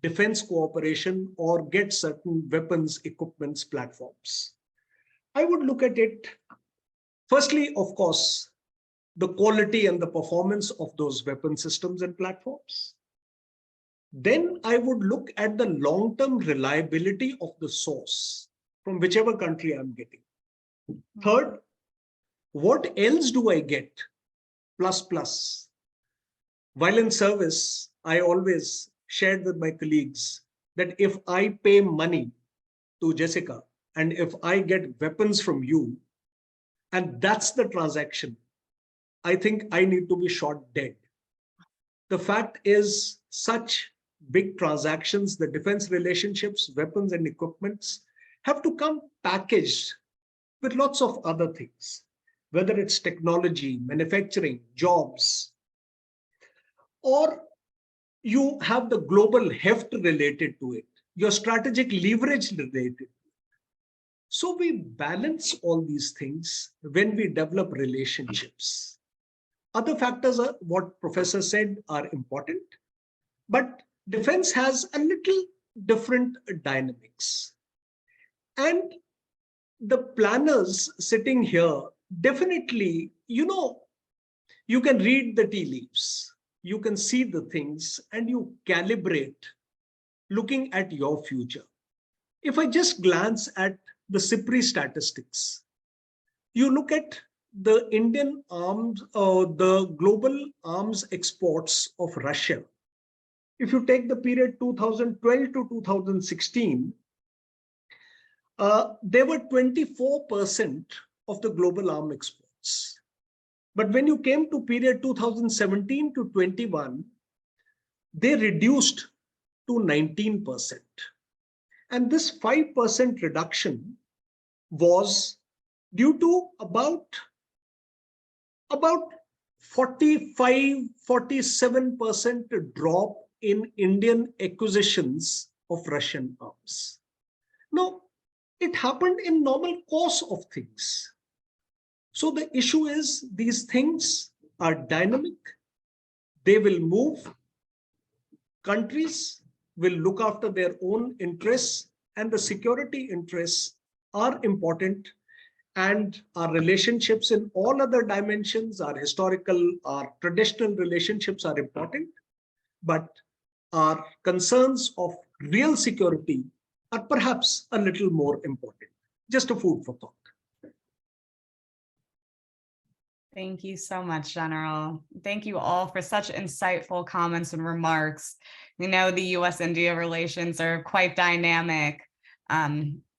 defense cooperation or get certain weapons, equipments, platforms, I would look at it, firstly, of course, the quality and the performance of those weapon systems and platforms. Then I would look at the long-term reliability of the source from whichever country I'm getting. Third, what else do I get? Plus. While in service, I always shared with my colleagues that if I pay money to Jessica and if I get weapons from you, and that's the transaction, I think I need to be shot dead. The fact is, such big transactions, the defense relationships, weapons and equipments have to come packaged with lots of other things, whether it's technology, manufacturing, jobs, or you have the global heft related to it, your strategic leverage related. So we balance all these things when we develop relationships. Other factors are what Professor said are important, but defense has a little different dynamics. And the planners sitting here, definitely, you can read the tea leaves, you can see the things and you calibrate looking at your future. If I just glance at the CIPRI statistics, you look at the Indian arms or the global arms exports of Russia. If you take the period 2012 to 2016, they were 24% of the global arms exports. But when you came to period 2017 to 21, they reduced to 19%. And this 5% reduction was due to about 45-47% drop in Indian acquisitions of Russian arms. Now, it happened in normal course of things. So the issue is these things are dynamic, they will move, countries will look after their own interests, and the security interests are important, and our relationships in all other dimensions, our historical, our traditional relationships are important, but our concerns of real security are perhaps a little more important. Just a food for thought. Thank you so much, General. Thank you all for such insightful comments and remarks. We know the US-India relations are quite dynamic,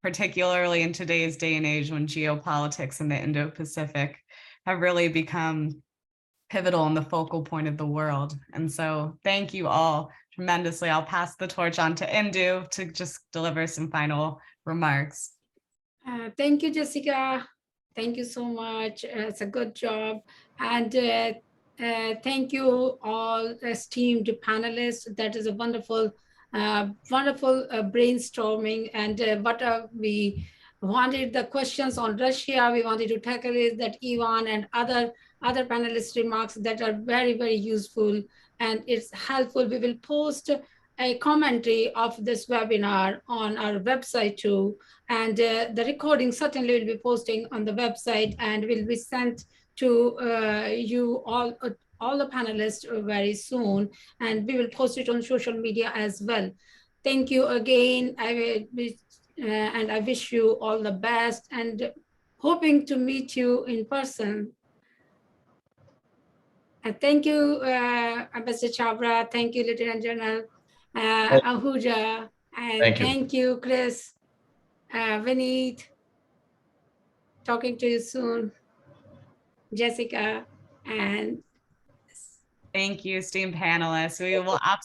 particularly in today's day and age when geopolitics in the Indo-Pacific have really become pivotal and the focal point of the world. And so thank you all tremendously. I'll pass the torch on to Indu to just deliver some final remarks. Thank you, Jessica. Thank you so much. It's a good job. And thank you all esteemed panelists. That is a wonderful brainstorming. And what we wanted the questions on Russia, we wanted to tackle is that Ivan and other panelists' remarks that are very, very useful and it's helpful. We will post a commentary of this webinar on our website too. And the recording certainly will be posting on the website and will be sent to you all the panelists very soon. And we will post it on social media as well. Thank you again. And I wish you all the best and hoping to meet you in person. And thank you, Ambassador Chabra. Thank you, Lieutenant General Ahuja. And thank you, Chris. Vineet, talking to you soon. Jessica, and Thank you, esteemed panelists. We will absolutely